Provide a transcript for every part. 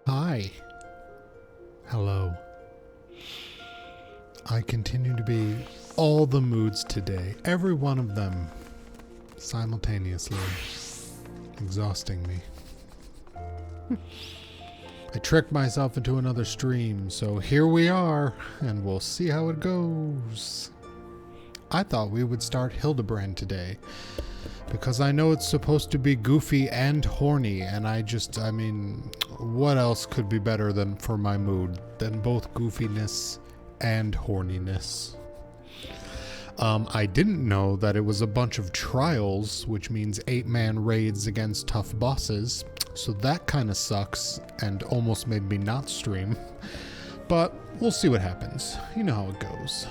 Hi. Hello. I continue to be all the moods today, every one of them simultaneously, exhausting me. I tricked myself into another stream, so here we are, and we'll see how it goes. I thought we would start Hildibrand today, because I know it's supposed to be goofy and horny, and I mean, what else could be better than for my mood than both goofiness and horniness? I didn't know that it was a bunch of trials, which means 8-man raids against tough bosses, so that kind of sucks and almost made me not stream. But we'll see what happens. You know how it goes.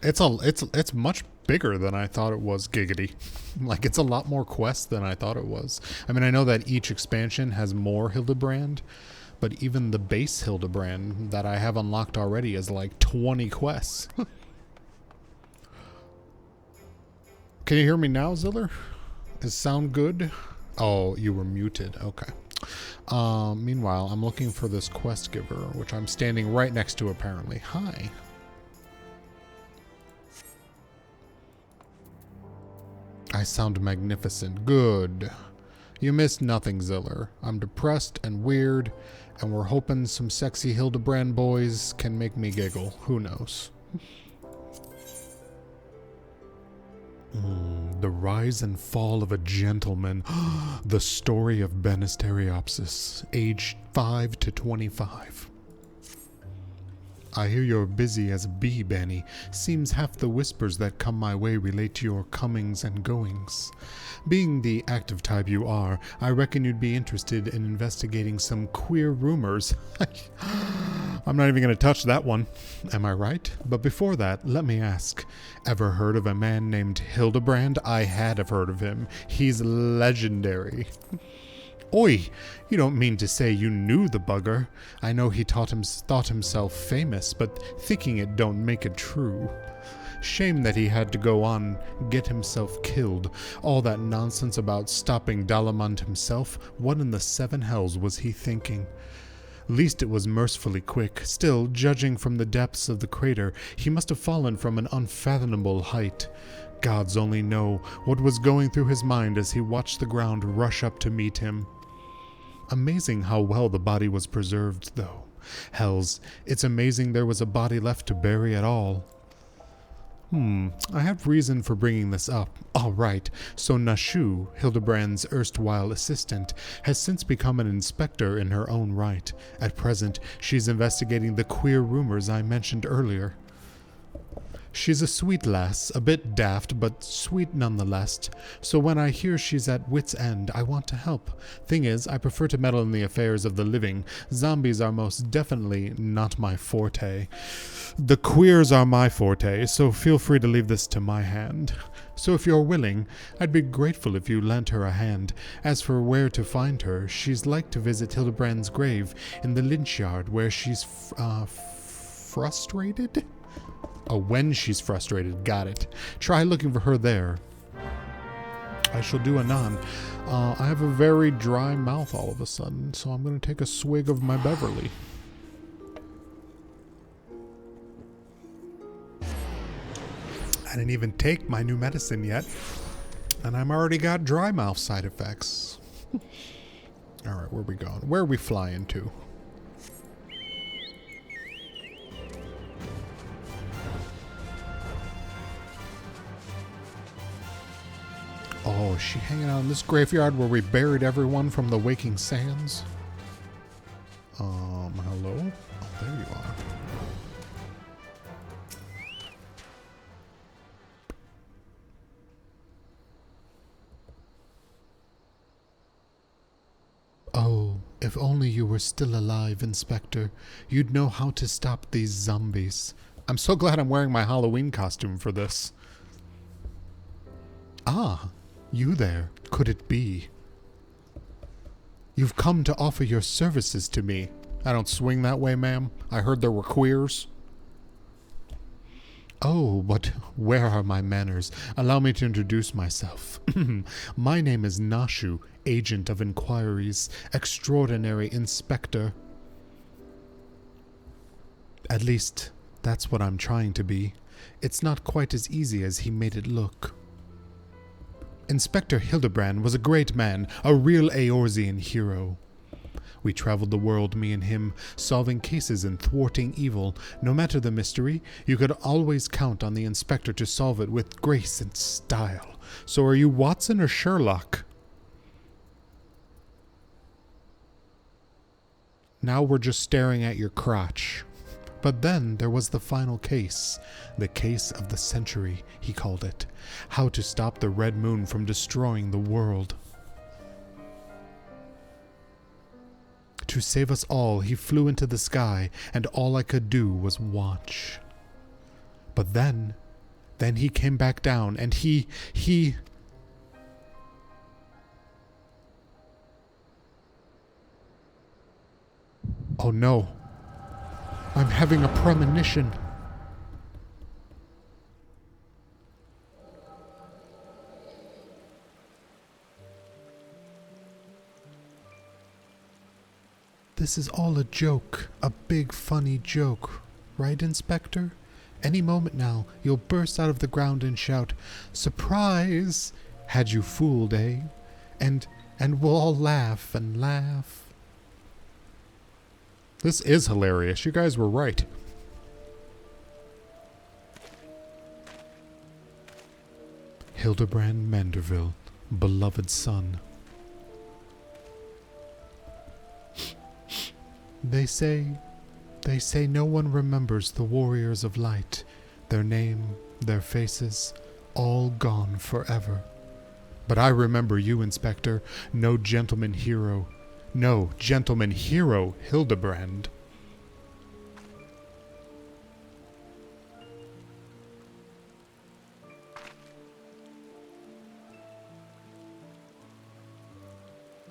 It's much bigger than I thought it was, giggity. Like, it's a lot more quests than I thought it was. I mean, I know that each expansion has more Hildibrand, but even the base Hildibrand that I have unlocked already is like 20 quests. Can you hear me now, Ziller? Does sound good? Oh, you were muted. Okay. Meanwhile, I'm looking for this quest giver, which I'm standing right next to apparently. Hi. I sound magnificent. Good. You missed nothing, Ziller. I'm depressed and weird, and we're hoping some sexy Hildibrand boys can make me giggle. Who knows? The rise and fall of a gentleman. The story of Banisteriopsis, aged 5 to 25. I hear you're busy as a bee, Bani. Seems half the whispers that come my way relate to your comings and goings. Being the active type you are, I reckon you'd be interested in investigating some queer rumors. I'm not even going to touch that one. Am I right? But before that, let me ask. Ever heard of a man named Hildibrand? I had have heard of him. He's legendary. Oi, you don't mean to say you knew the bugger. I know he thought himself famous, but thinking it don't make it true. Shame that he had to go on, get himself killed. All that nonsense about stopping Dalamund himself, what in the 7 hells was he thinking? Least it was mercifully quick. Still, judging from the depths of the crater, he must have fallen from an unfathomable height. Gods only know what was going through his mind as he watched the ground rush up to meet him. Amazing how well the body was preserved, though. Hells, it's amazing there was a body left to bury at all. I have reason for bringing this up. All right, so Nashu, Hildibrand's erstwhile assistant, has since become an inspector in her own right. At present, she's investigating the queer rumors I mentioned earlier. She's a sweet lass, a bit daft, but sweet nonetheless. So when I hear she's at wit's end, I want to help. Thing is, I prefer to meddle in the affairs of the living. Zombies are most definitely not my forte. The queers are my forte, so feel free to leave this to my hand. So if you're willing, I'd be grateful if you lent her a hand. As for where to find her, she's like to visit Hildibrand's grave in the lynch yard where she's frustrated? Oh, when she's frustrated. Got it. Try looking for her there. I shall do anon. I have a very dry mouth all of a sudden, so I'm going to take a swig of my Beverly. I didn't even take my new medicine yet, and I'm already got dry mouth side effects. Alright, where are we going? Where are we flying to? Oh, is she hanging out in this graveyard where we buried everyone from the Waking Sands? Hello? Oh, there you are. Oh, if only you were still alive, Inspector. You'd know how to stop these zombies. I'm so glad I'm wearing my Halloween costume for this. Ah, you there. Could it be? You've come to offer your services to me. I don't swing that way, ma'am. I heard there were queers. Oh, but where are my manners? Allow me to introduce myself. My name is Nashu, Agent of Inquiries, Extraordinary Inspector. At least, that's what I'm trying to be. It's not quite as easy as he made it look. Inspector Hildibrand was a great man, a real Eorzean hero. We traveled the world, me and him, solving cases and thwarting evil. No matter the mystery, you could always count on the inspector to solve it with grace and style. So are you Watson or Sherlock? Now we're just staring at your crotch. But then there was the final case. The case of the century, he called it. How to stop the Red Moon from destroying the world. To save us all, he flew into the sky, and all I could do was watch. But then he came back down, and he... Oh no. I'm having a premonition. This is all a joke, a big funny joke, right, Inspector? Any moment now, you'll burst out of the ground and shout, "Surprise! Had you fooled, eh?" And we'll all laugh and laugh. This is hilarious. You guys were right. Hildibrand Manderville, beloved son. They say no one remembers the warriors of light, their name, their faces, all gone forever. But I remember you, Inspector, no gentleman hero, Hildibrand.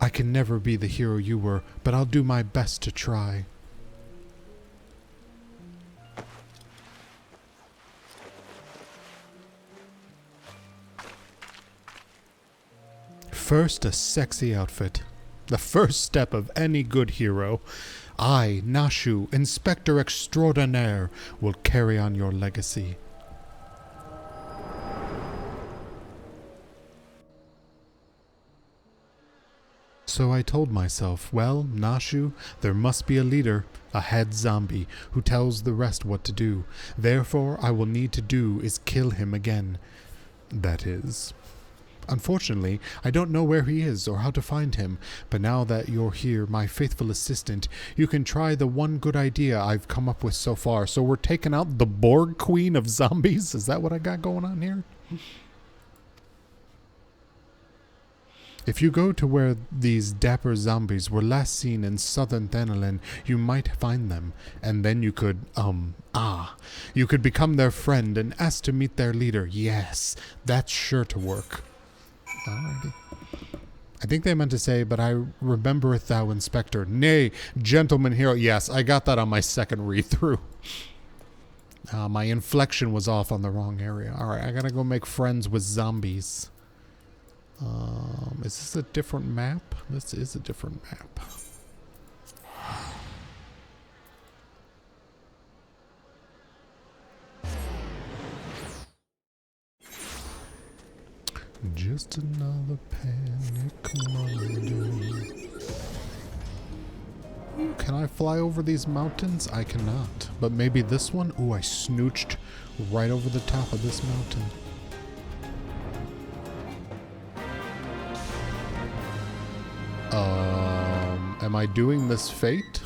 I can never be the hero you were, but I'll do my best to try. First, a sexy outfit. The first step of any good hero. I, Nashu, Inspector Extraordinaire, will carry on your legacy. So I told myself, well, Nashu, there must be a leader, a head zombie, who tells the rest what to do. Therefore, I will need to do is kill him again. That is, Unfortunately, I don't know where he is or how to find him, but now that you're here, my faithful assistant, you can try the one good idea I've come up with so far. So we're taking out the Borg Queen of zombies? Is that what I got going on here? If you go to where these dapper zombies were last seen in southern Thanalin, you might find them. And then you could, you could become their friend and ask to meet their leader. Yes, that's sure to work. Alrighty. I think they meant to say, but I remembereth thou, Inspector. Nay, gentleman hero. Yes, I got that on my second read-through. My inflection was off on the wrong area. Alright, I gotta go make friends with zombies. Is this a different map? This is a different map. Just another panic Monday. Ooh, can I fly over these mountains? I cannot. But maybe this one? Ooh, I snooched right over the top of this mountain. Am I doing this fate?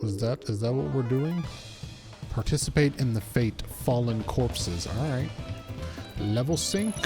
Is that what we're doing? Participate in the fate, fallen corpses. Alright. Level sync.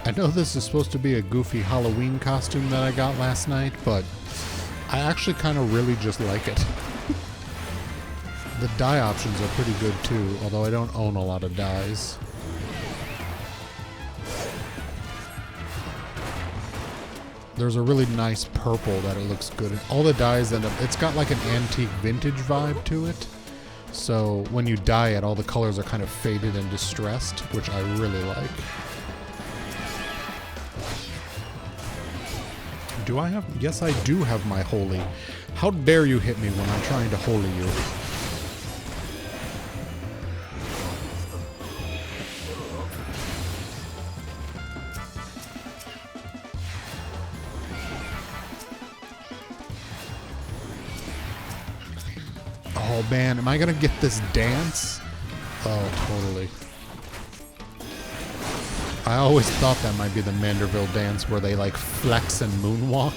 I know this is supposed to be a goofy Halloween costume that I got last night, but I actually kind of really just like it. The dye options are pretty good too, although I don't own a lot of dyes. There's a really nice purple that it looks good in. All the dyes end up, it's got like an antique vintage vibe to it. So when you dye it, all the colors are kind of faded and distressed, which I really like. Do I have? Yes, I do have my holy. How dare you hit me when I'm trying to holy you? Oh man, am I gonna get this dance? Oh, totally. I always thought that might be the Manderville dance where they like flex and moonwalk.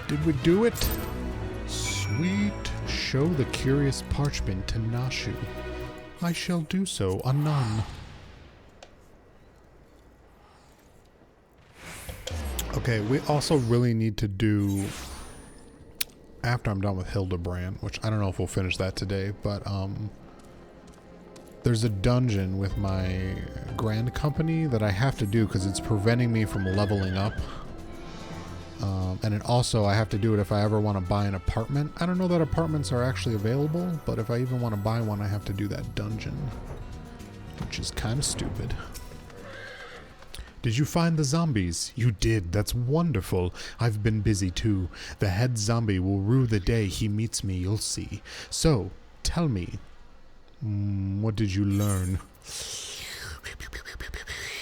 Did we do it? Sweet. Show the curious parchment to Nashu. I shall do so anon. Okay, we also really need to do, after I'm done with Hildibrand, which I don't know if we'll finish that today, but there's a dungeon with my grand company that I have to do because it's preventing me from leveling up. And it also, I have to do it if I ever want to buy an apartment. I don't know that apartments are actually available, but if I even want to buy one, I have to do that dungeon, which is kind of stupid. Did you find the zombies? You did. That's wonderful. I've been busy too. The head zombie will rue the day he meets me, you'll see. So, tell me, what did you learn?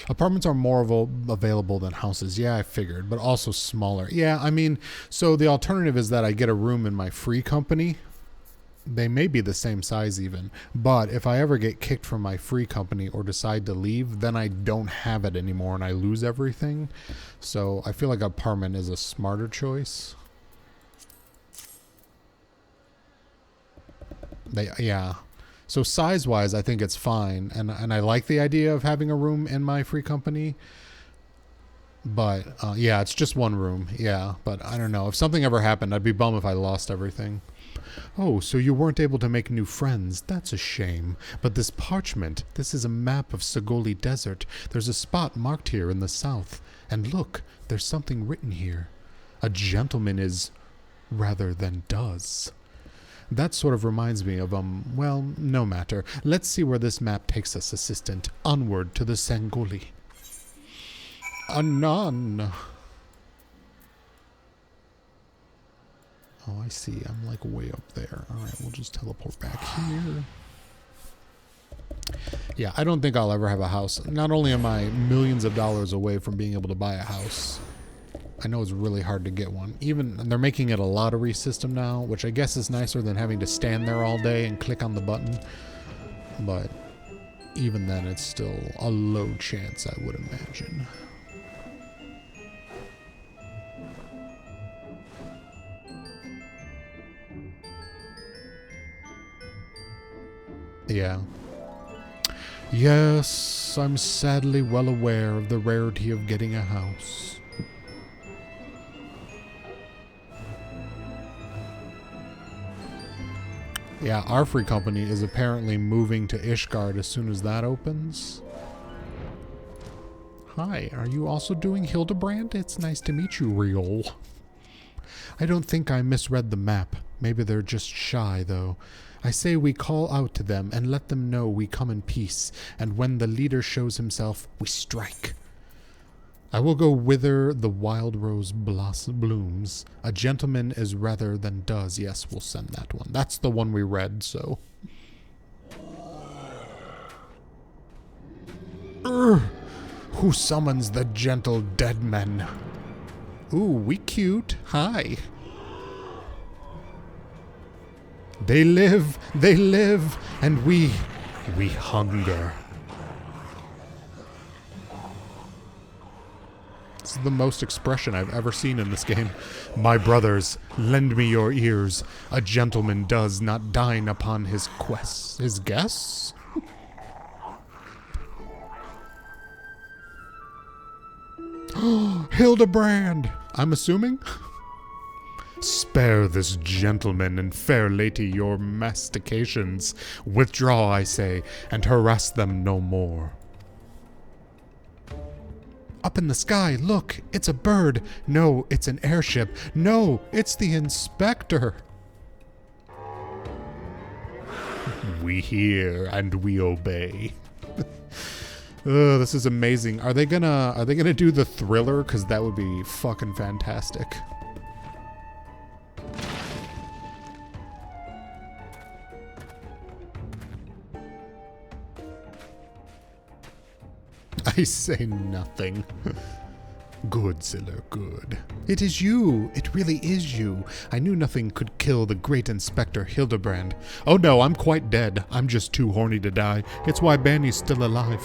Apartments are more available than houses. Yeah, I figured, but also smaller. Yeah, I mean, so the alternative is that I get a room in my free company, They may be the same size even, but if I ever get kicked from my free company or decide to leave, then I don't have it anymore and I lose everything. So I feel like apartment is a smarter choice. Yeah. So size-wise, I think it's fine, and I like the idea of having a room in my free company. But yeah, it's just one room. Yeah, but I don't know. If something ever happened, I'd be bummed if I lost everything. Oh, so you weren't able to make new friends. That's a shame. But this parchment, this is a map of Sagoli Desert. There's a spot marked here in the south. And look, there's something written here. A gentleman is rather than does. That sort of reminds me of, well, no matter. Let's see where this map takes us, assistant. Onward to the Sangoli. Anon. Oh, I see. I'm like way up there. All right, we'll just teleport back here. Yeah, I don't think I'll ever have a house. Not only am I millions of dollars away from being able to buy a house, I know it's really hard to get one. Even they're making it a lottery system now, which I guess is nicer than having to stand there all day and click on the button. But even then, it's still a low chance, I would imagine. Yeah. Yes, I'm sadly well aware of the rarity of getting a house. Yeah, our free company is apparently moving to Ishgard as soon as that opens. Hi, are you also doing Hildibrand? It's nice to meet you, Riol. I don't think I misread the map. Maybe they're just shy, though. I say we call out to them and let them know we come in peace, and when the leader shows himself, we strike. I will go whither the wild rose blooms. A gentleman is rather than does. Yes, we'll send that one. That's the one we read, so. Who summons the gentle dead men? Ooh, we cute. Hi. They live, and we hunger. This is the most expression I've ever seen in this game. My brothers, lend me your ears. A gentleman does not dine upon his quests. His guests? Hildibrand! I'm assuming? Spare this gentleman and fair lady your mastications. Withdraw, I say, and harass them no more. Up in the sky, look, it's a bird. No, it's an airship. No, it's the inspector. We hear and we obey. This is amazing. Are they gonna do the thriller? Because that would be fucking fantastic. I say nothing. Good, Ziller, good. It is you. It really is you. I knew nothing could kill the great Inspector Hildibrand. Oh no, I'm quite dead. I'm just too horny to die. It's why Bani's still alive.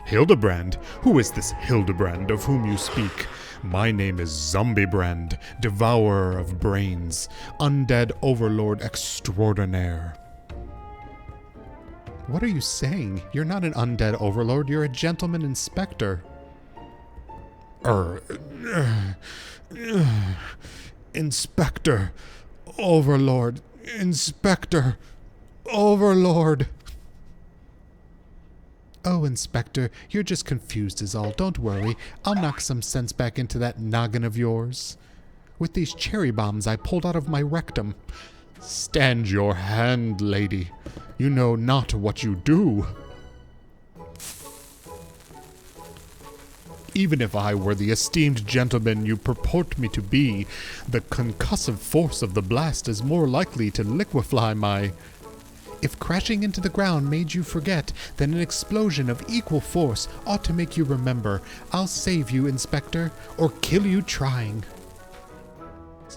Hildibrand? Who is this Hildibrand of whom you speak? My name is Zombiebrand, devourer of brains, undead overlord extraordinaire. What are you saying? You're not an undead overlord, you're a gentleman inspector. Inspector, overlord, inspector, overlord. Oh, Inspector, you're just confused is all. Don't worry, I'll knock some sense back into that noggin of yours. With these cherry bombs I pulled out of my rectum. Stand your hand, lady. You know not what you do. Even if I were the esteemed gentleman you purport me to be, the concussive force of the blast is more likely to liquefy my... If crashing into the ground made you forget, then an explosion of equal force ought to make you remember. I'll save you, Inspector, or kill you trying.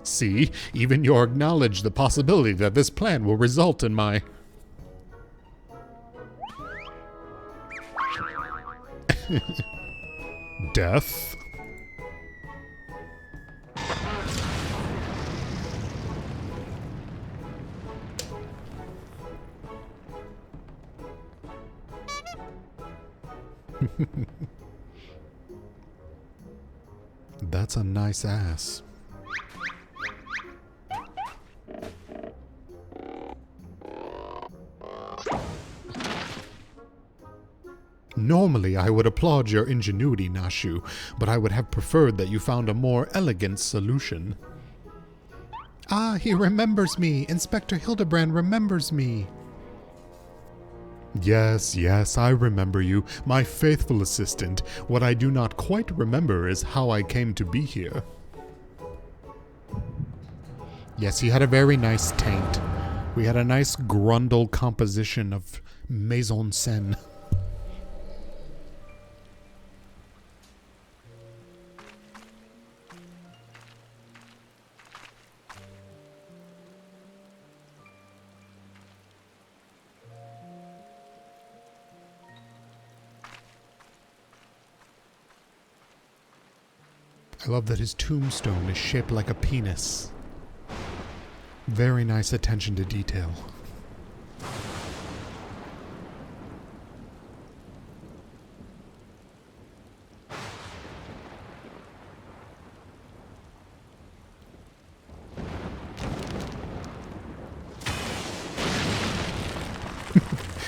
See, even you acknowledge the possibility that this plan will result in my... death? That's a nice ass. Normally, I would applaud your ingenuity, Nashu, but I would have preferred that you found a more elegant solution. Ah, he remembers me. Inspector Hildibrand remembers me. Yes, yes, I remember you, my faithful assistant. What I do not quite remember is how I came to be here. Yes, he had a very nice taint. We had a nice grundle composition of maison scène. I love that his tombstone is shaped like a penis. Very nice attention to detail.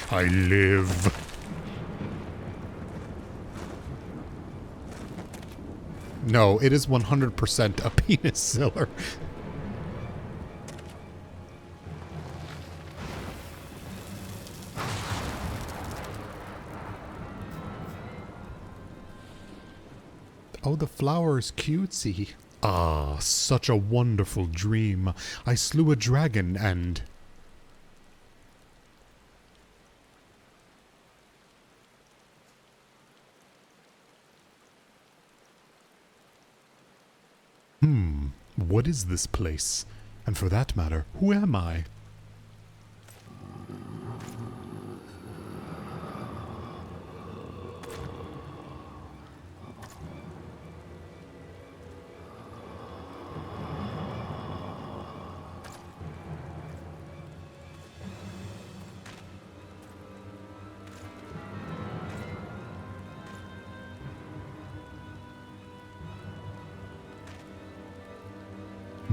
I live. No, it is 100% a penis seller. Oh, the flower is cutesy. Ah, such a wonderful dream. I slew a dragon and... What is this place? And for that matter, who am I?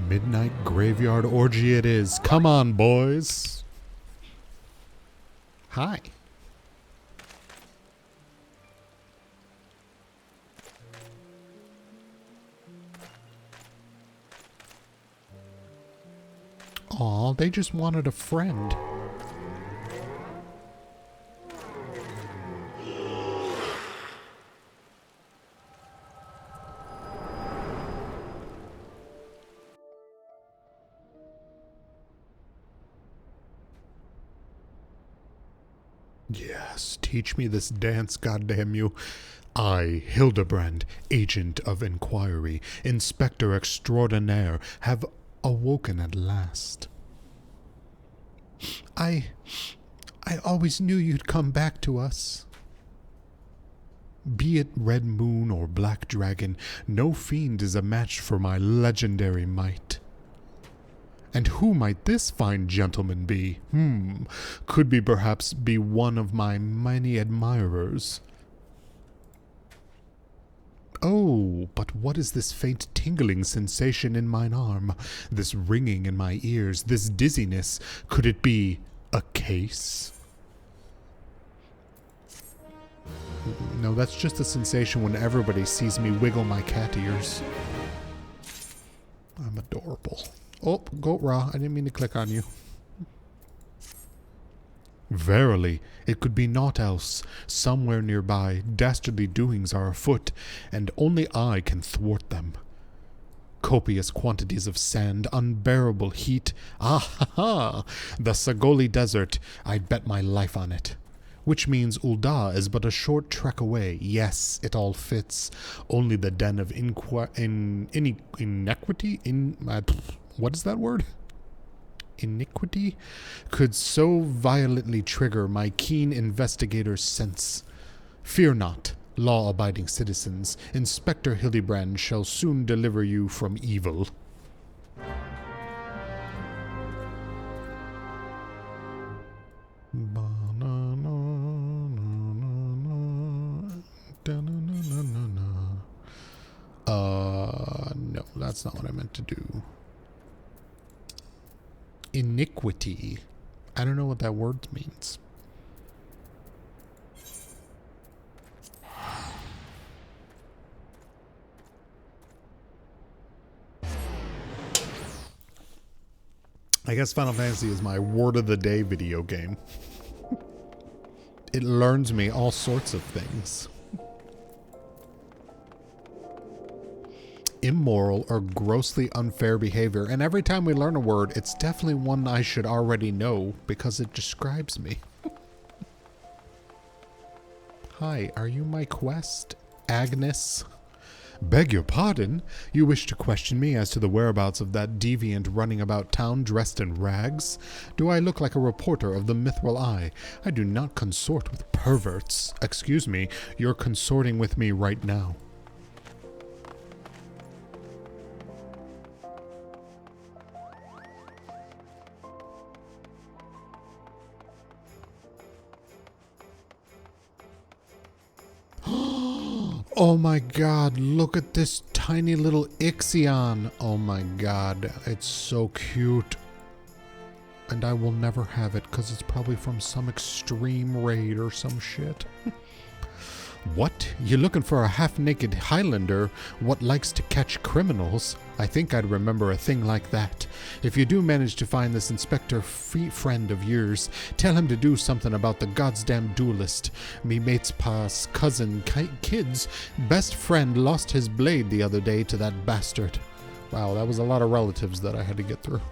Midnight graveyard orgy it is. Come on, boys. Hi. Aw, they just wanted a friend. Yes, teach me this dance, goddamn you. I, Hildibrand, agent of inquiry, inspector extraordinaire, have awoken at last. I always knew you'd come back to us. Be it Red Moon or Black Dragon, no fiend is a match for my legendary might. And who might this fine gentleman be? Could be perhaps be one of my many admirers. Oh, but what is this faint tingling sensation in mine arm? This ringing in my ears, this dizziness? Could it be a case? No, that's just a sensation when everybody sees me wiggle my cat ears. I'm adorable. Oh, goat raw. I didn't mean to click on you. Verily, it could be naught else. Somewhere nearby, dastardly doings are afoot, and only I can thwart them. Copious quantities of sand, unbearable heat. Ah ha ha! The Sagoli Desert. I'd bet my life on it. which means Ul'dah is but a short trek away. Yes, it all fits. Only the den of inequity? What is that word? Iniquity? Could so violently trigger my keen investigator's sense. Fear not, law-abiding citizens. Inspector Hildibrand shall soon deliver you from evil. No, that's not what I meant to do. Iniquity. I don't know what that word means. I guess Final Fantasy is my word of the day video game. It learns me all sorts of things. Immoral or grossly unfair behavior, and every time we learn a word, it's definitely one I should already know because it describes me. Hi, are you my quest, Agnes? Beg your pardon? You wish to question me as to the whereabouts of that deviant running about town dressed in rags? Do I look like a reporter of the Mithril Eye? I do not consort with perverts. Excuse me, you're consorting with me right now. Oh my god, look at this tiny little Ixion. Oh my god, it's so cute. And I will never have it because it's probably from some extreme raid or some shit. What? You looking for a half-naked Highlander what likes to catch criminals? I think I'd remember a thing like that. If you do manage to find this inspector friend of yours, tell him to do something about the goddamn duelist. Me mate's pa's cousin kid's best friend lost his blade the other day to that bastard. Wow, that was a lot of relatives that I had to get through.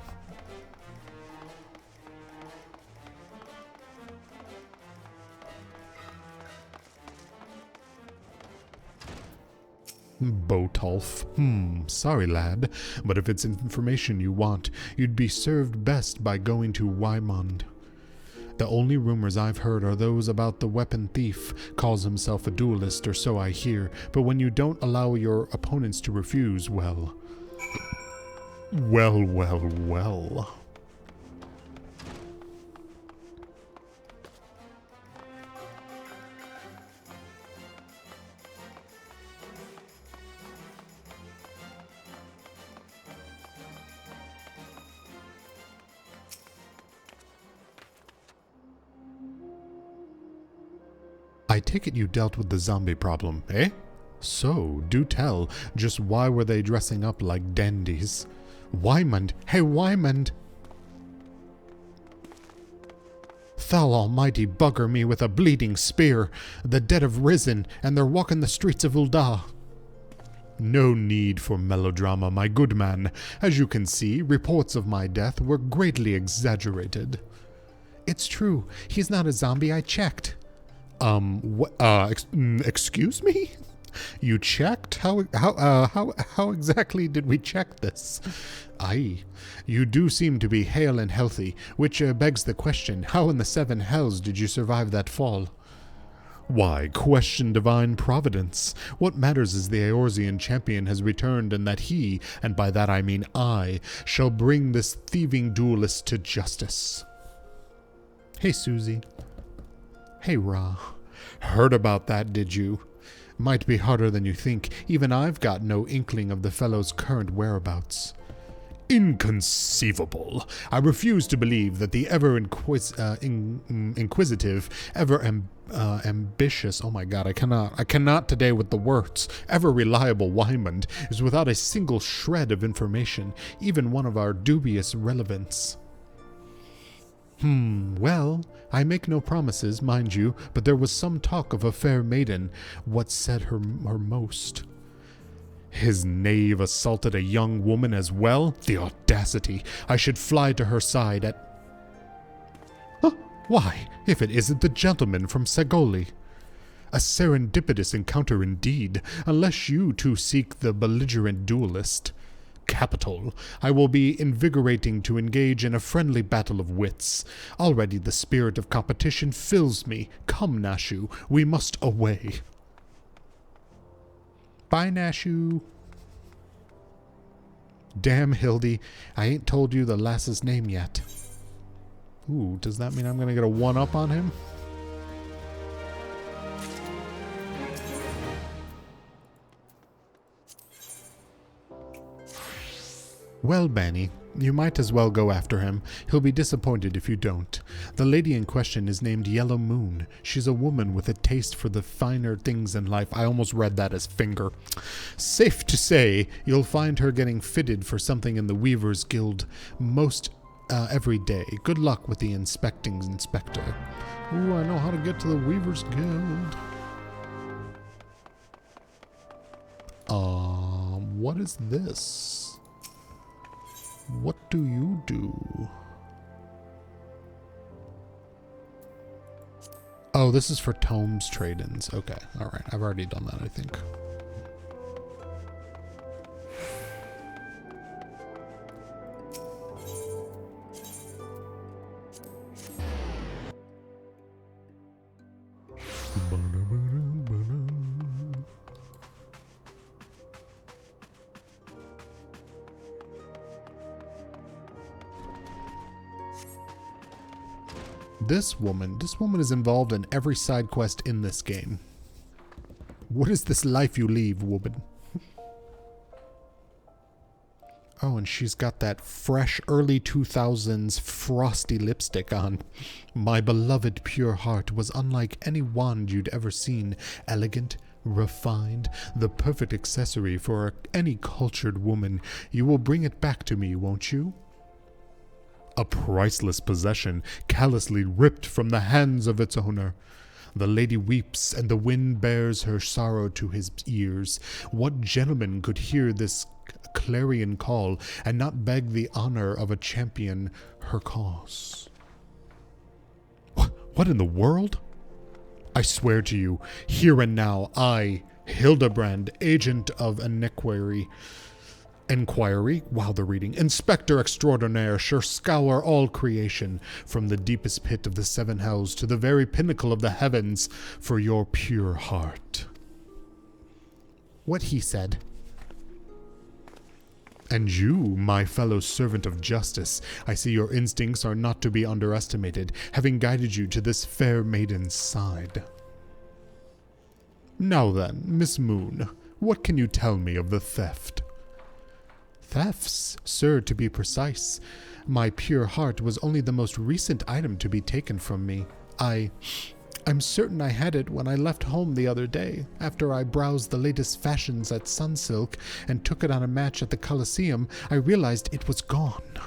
Botolf. Sorry lad, but if it's information you want, you'd be served best by going to Wymond. The only rumors I've heard are those about the weapon thief. Calls himself a duelist, or so I hear, but when you don't allow your opponents to refuse, well... Well. I take it you dealt with the zombie problem, eh? So, do tell, just why were they dressing up like dandies? Wymond! Hey, Wymond! Thal almighty bugger me with a bleeding spear! The dead have risen, and they're walking the streets of Ul'dah. No need for melodrama, my good man. As you can see, reports of my death were greatly exaggerated. It's true. He's not a zombie. I checked. Excuse me? You checked? How exactly did we check this? Aye, you do seem to be hale and healthy, which begs the question, how in the seven hells did you survive that fall? Why, question divine providence. What matters is the Eorzean champion has returned and that he, and by that I mean I, shall bring this thieving duelist to justice. Hey, Susie. Hey, Ra. Heard about that, did you? Might be harder than you think. Even I've got no inkling of the fellow's current whereabouts. Inconceivable. I refuse to believe that the ever inquisitive, ever ambitious, oh my god, I cannot today with the words, ever reliable Wymond is without a single shred of information, even one of our dubious relevance. Well, I make no promises, mind you, but there was some talk of a fair maiden, what said her most. His knave assaulted a young woman as well? The audacity! I should fly to her side at... Huh? Why, if it isn't the gentleman from Segoli. A serendipitous encounter indeed, unless you two seek the belligerent duelist. Capital. I will be invigorating to engage in a friendly battle of wits. Already the spirit of competition fills me. Come, Nashu, we must away. Bye, Nashu. Damn, Hildy, I ain't told you the lass's name yet. Ooh, does that mean I'm gonna get a one-up on him? Well, Bani, you might as well go after him. He'll be disappointed if you don't. The lady in question is named Yellow Moon. She's a woman with a taste for the finer things in life. I almost read that as finger. Safe to say, you'll find her getting fitted for something in the Weavers Guild most every day. Good luck with the inspecting inspector. Ooh, I know how to get to the Weavers Guild. What is this? What do you do? Oh, this is for tomes trade-ins. Okay, alright. I've already done that, I think. This woman is involved in every side quest in this game. What is this life you leave, woman? Oh, and she's got that fresh early 2000s frosty lipstick on. My beloved pure heart was unlike any wand you'd ever seen. Elegant, refined, the perfect accessory for any cultured woman. You will bring it back to me, won't you? A priceless possession, callously ripped from the hands of its owner. The lady weeps, and the wind bears her sorrow to his ears. What gentleman could hear this clarion call and not beg the honor of a champion her cause? What in the world? I swear to you, here and now, I, Hildibrand, agent of Inquiry, while the reading, Inspector Extraordinaire, shall scour all creation, from the deepest pit of the seven hells to the very pinnacle of the heavens, for your pure heart. What he said. And you, my fellow servant of justice, I see your instincts are not to be underestimated, having guided you to this fair maiden's side. Now then, Miss Moon, what can you tell me of the theft? Thefts, sir, to be precise. My pure heart was only the most recent item to be taken from me. I'm certain I had it when I left home the other day, after I browsed the latest fashions at Sunsilk and took it on a match at the Colosseum. I realized it was gone.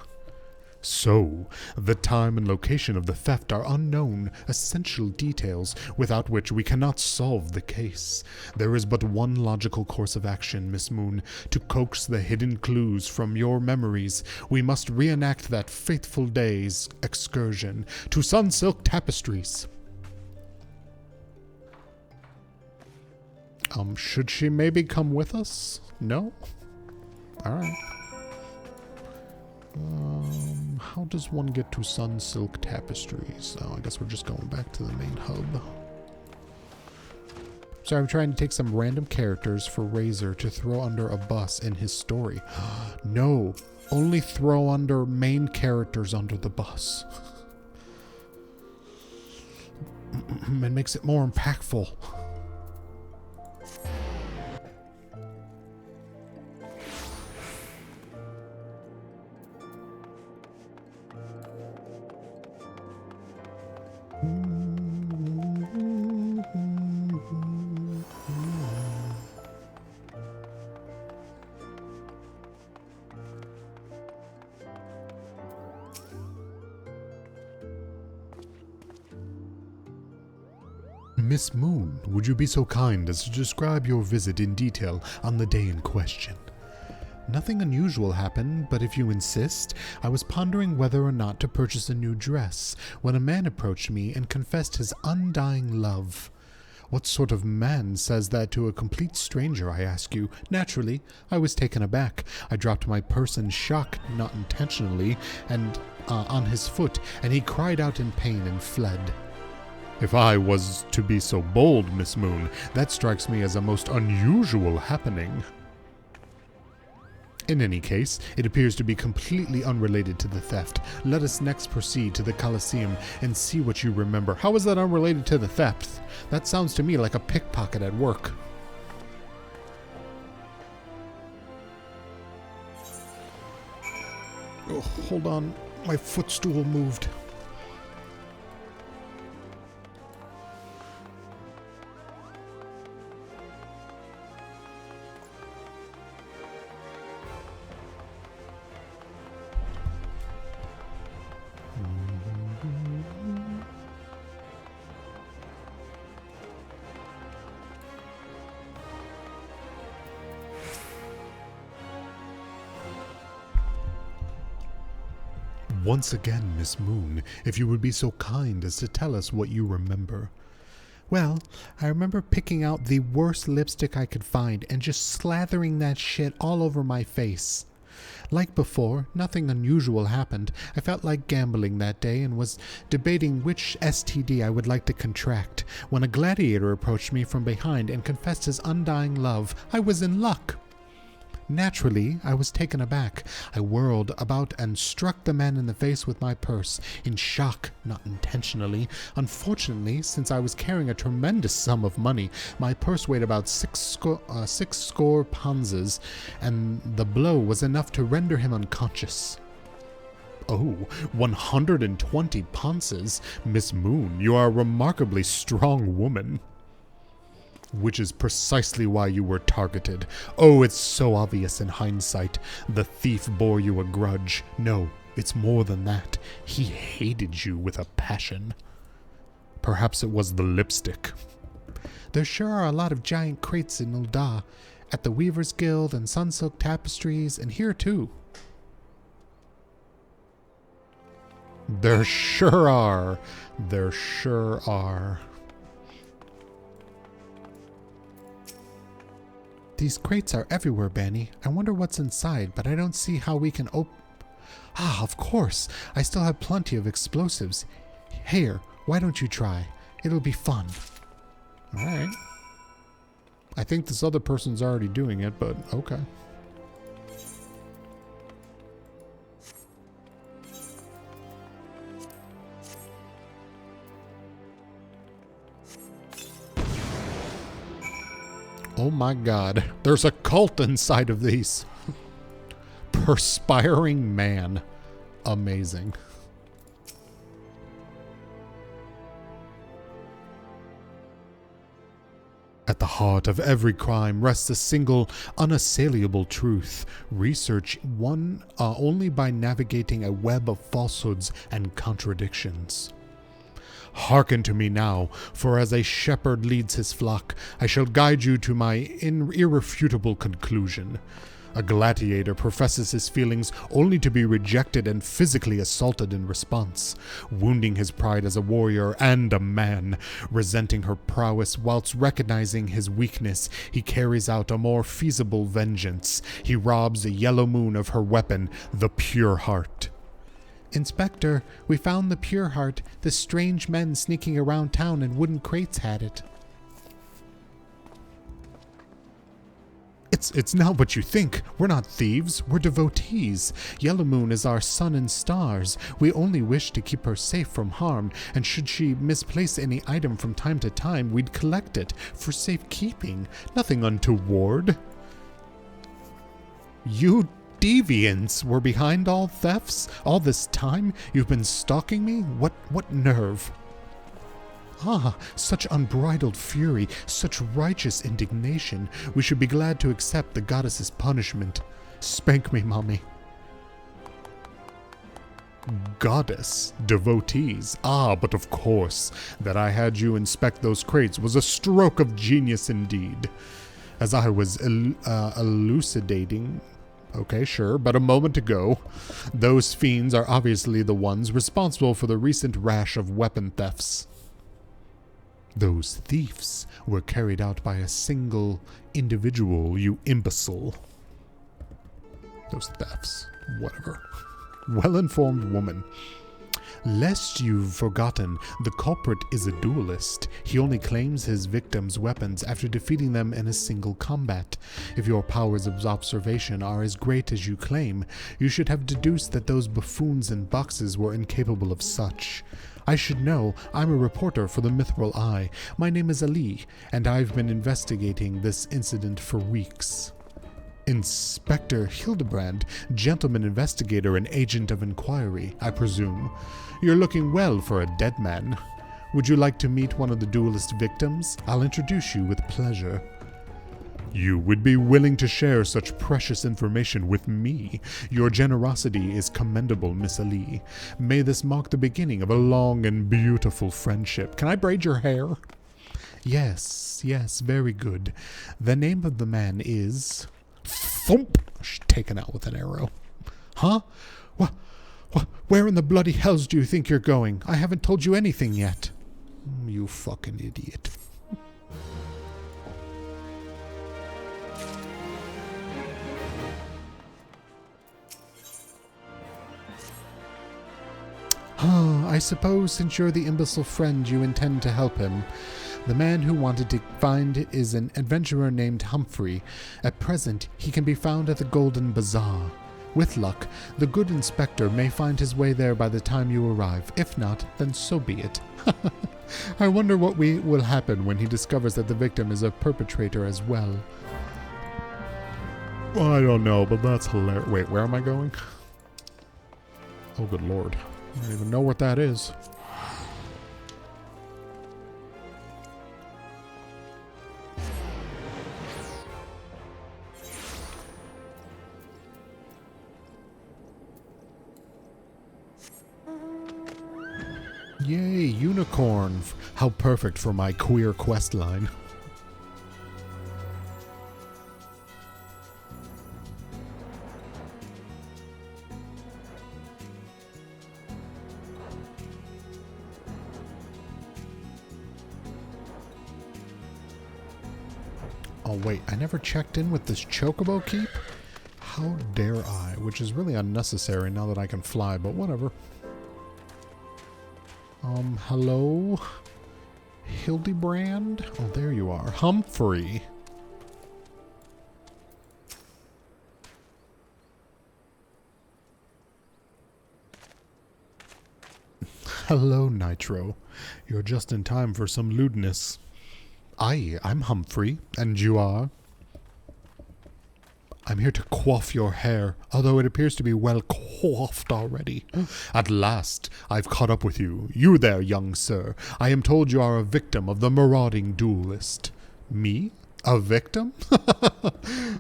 So, the time and location of the theft are unknown, essential details without which we cannot solve the case. There is but one logical course of action, Miss Moon. To coax the hidden clues from your memories, we must reenact that fateful day's excursion to Sunsilk Tapestries. Should she maybe come with us? No? Alright. How does one get to Sunsilk Tapestries? Oh, I guess we're just going back to the main hub. So I'm trying to take some random characters for Razor to throw under a bus in his story. No, only throw under main characters under the bus. It makes it more impactful. Miss Moon, would you be so kind as to describe your visit in detail on the day in question? Nothing unusual happened, but if you insist, I was pondering whether or not to purchase a new dress when a man approached me and confessed his undying love. What sort of man says that to a complete stranger, I ask you? Naturally, I was taken aback. I dropped my purse in shock, not intentionally, and on his foot, and he cried out in pain and fled. If I was to be so bold, Miss Moon, that strikes me as a most unusual happening. In any case, it appears to be completely unrelated to the theft. Let us next proceed to the Colosseum and see what you remember. How is that unrelated to the theft? That sounds to me like a pickpocket at work. Oh, hold on. My footstool moved. Once again, Miss Moon, if you would be so kind as to tell us what you remember. Well, I remember picking out the worst lipstick I could find and just slathering that shit all over my face. Like before, nothing unusual happened. I felt like gambling that day and was debating which STD I would like to contract when a gladiator approached me from behind and confessed his undying love. I was in luck. Naturally, I was taken aback. I whirled about and struck the man in the face with my purse, in shock, not intentionally. Unfortunately, since I was carrying a tremendous sum of money, my purse weighed about six score pounds, and the blow was enough to render him unconscious. Oh, 120 pounds? Miss Moon, you are a remarkably strong woman. Which is precisely why you were targeted. Oh, it's so obvious in hindsight. The thief bore you a grudge. No, it's more than that. He hated you with a passion. Perhaps it was the lipstick. There sure are a lot of giant crates in Ul'dah, at the Weaver's Guild and Sunsilk Tapestries, and here too. There sure are. There sure are. These crates are everywhere, Bani. I wonder what's inside, but I don't see how we can Ah, of course. I still have plenty of explosives. Here, why don't you try? It'll be fun. Alright. I think this other person's already doing it, but okay. Oh my god, there's a cult inside of these. Perspiring man. Amazing. At the heart of every crime rests a single, unassailable truth. Research won only by navigating a web of falsehoods and contradictions. Hearken to me now, for as a shepherd leads his flock, I shall guide you to my irrefutable conclusion. A gladiator professes his feelings only to be rejected and physically assaulted in response, wounding his pride as a warrior and a man. Resenting her prowess whilst recognizing his weakness, he carries out a more feasible vengeance. He robs a yellow moon of her weapon, the pure heart. Inspector, we found the pure heart. The strange men sneaking around town in wooden crates had it. It's not what you think. We're not thieves. We're devotees. Yellow Moon is our sun and stars. We only wish to keep her safe from harm, and should she misplace any item from time to time, we'd collect it for safekeeping. Nothing untoward. You deviants were behind all thefts? All this time? You've been stalking me? What nerve? Ah, such unbridled fury, such righteous indignation. We should be glad to accept the goddess's punishment. Spank me, mommy. Goddess, devotees. Ah, but of course, that I had you inspect those crates was a stroke of genius indeed. As I was elucidating Okay, sure, but a moment ago, those fiends are obviously the ones responsible for the recent rash of weapon thefts. Those thieves were carried out by a single individual, you imbecile. Those thefts. Whatever. Well-informed woman. Lest you've forgotten, the culprit is a duelist. He only claims his victims' weapons after defeating them in a single combat. If your powers of observation are as great as you claim, you should have deduced that those buffoons in boxes were incapable of such. I should know. I'm a reporter for the Mithril Eye. My name is Ali, and I've been investigating this incident for weeks. Inspector Hildibrand, gentleman investigator and agent of inquiry, I presume. You're looking well for a dead man. Would you like to meet one of the duelist victims? I'll introduce you with pleasure. You would be willing to share such precious information with me. Your generosity is commendable, Miss Ali. May this mark the beginning of a long and beautiful friendship. Can I braid your hair? Yes, very good. The name of the man is... Thump! Taken out with an arrow. Huh? Where in the bloody hells do you think you're going? I haven't told you anything yet. You fucking idiot. I suppose since you're the imbecile friend, you intend to help him. The man who wanted to find is an adventurer named Humphrey. At present, he can be found at the Golden Bazaar. With luck, the good inspector may find his way there by the time you arrive. If not, then so be it. I wonder what will happen when he discovers that the victim is a perpetrator as well. Well, I don't know, but that's hilarious. Wait, where am I going? Oh, good lord. I don't even know what that is. Yay, unicorn. How perfect for my queer quest line. Oh wait, I never checked in with this chocobo keep? How dare I? Which is really unnecessary now that I can fly, but whatever. Hello? Hildibrand? Oh, there you are. Humphrey. Hello, Nitro. You're just in time for some lewdness. I'm Humphrey, and you are? I'm here to coif your hair, although it appears to be well coiffed already. At last, I've caught up with you. You there, young sir. I am told you are a victim of the marauding duelist. Me? A victim?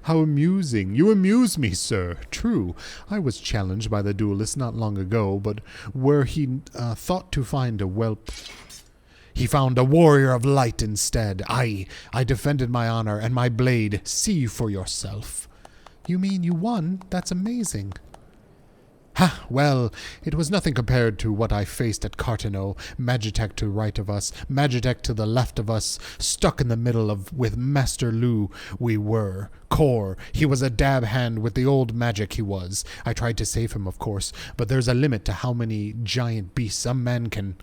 How amusing. You amuse me, sir. True, I was challenged by the duelist not long ago, but where he thought to find a whelp... He found a warrior of light instead. I defended my honor and my blade. See for yourself. You mean you won? That's amazing. Ha! Well, it was nothing compared to what I faced at Cartano. Magitek to right of us, Magitek to the left of us, stuck in the middle with Master Lu we were. Core, he was a dab hand with the old magic he was. I tried to save him, of course, but there's a limit to how many giant beasts a man can...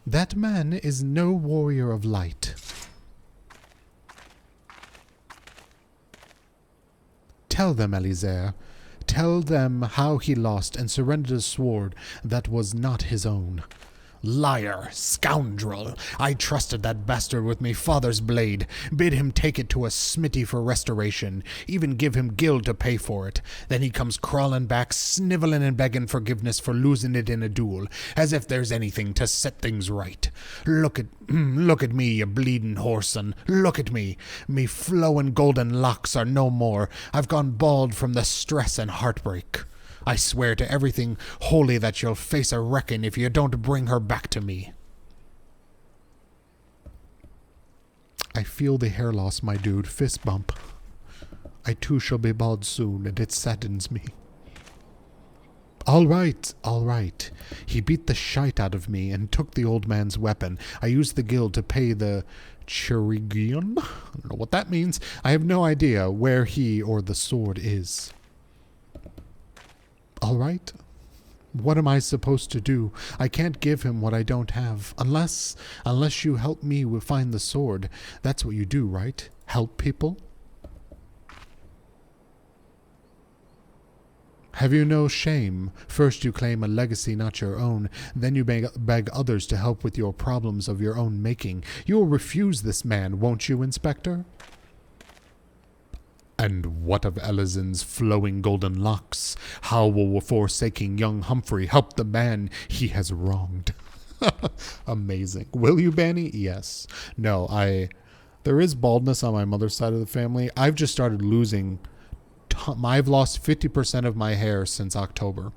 That man is no warrior of light. Tell them, Elizaire. Tell them how he lost and surrendered a sword that was not his own. Liar! Scoundrel! I trusted that bastard with me father's blade, bid him take it to a smithy for restoration, even give him gild to pay for it. Then he comes crawling back, snivelling and begging forgiveness for losing it in a duel, as if there's anything to set things right. Look at me, you bleeding whoreson. Look at me. Me flowing golden locks are no more. I've gone bald from the stress and heartbreak. I swear to everything holy that you'll face a wrecking if you don't bring her back to me. I feel the hair loss, my dude. Fist bump. I too shall be bald soon, and it saddens me. All right, all right. He beat the shite out of me and took the old man's weapon. I used the guild to pay the Chirigion? I don't know what that means. I have no idea where he or the sword is. All right. What am I supposed to do? I can't give him what I don't have. Unless you help me find the sword. That's what you do, right? Help people? Have you no shame? First you claim a legacy not your own, then you beg others to help with your problems of your own making. You will refuse this man, won't you, Inspector? And what of Elizon's flowing golden locks? How will forsaking young Humphrey help the man he has wronged? Amazing. Will you, Bani? Yes. No, there is baldness on my mother's side of the family. I've just started losing... I've lost 50% of my hair since October.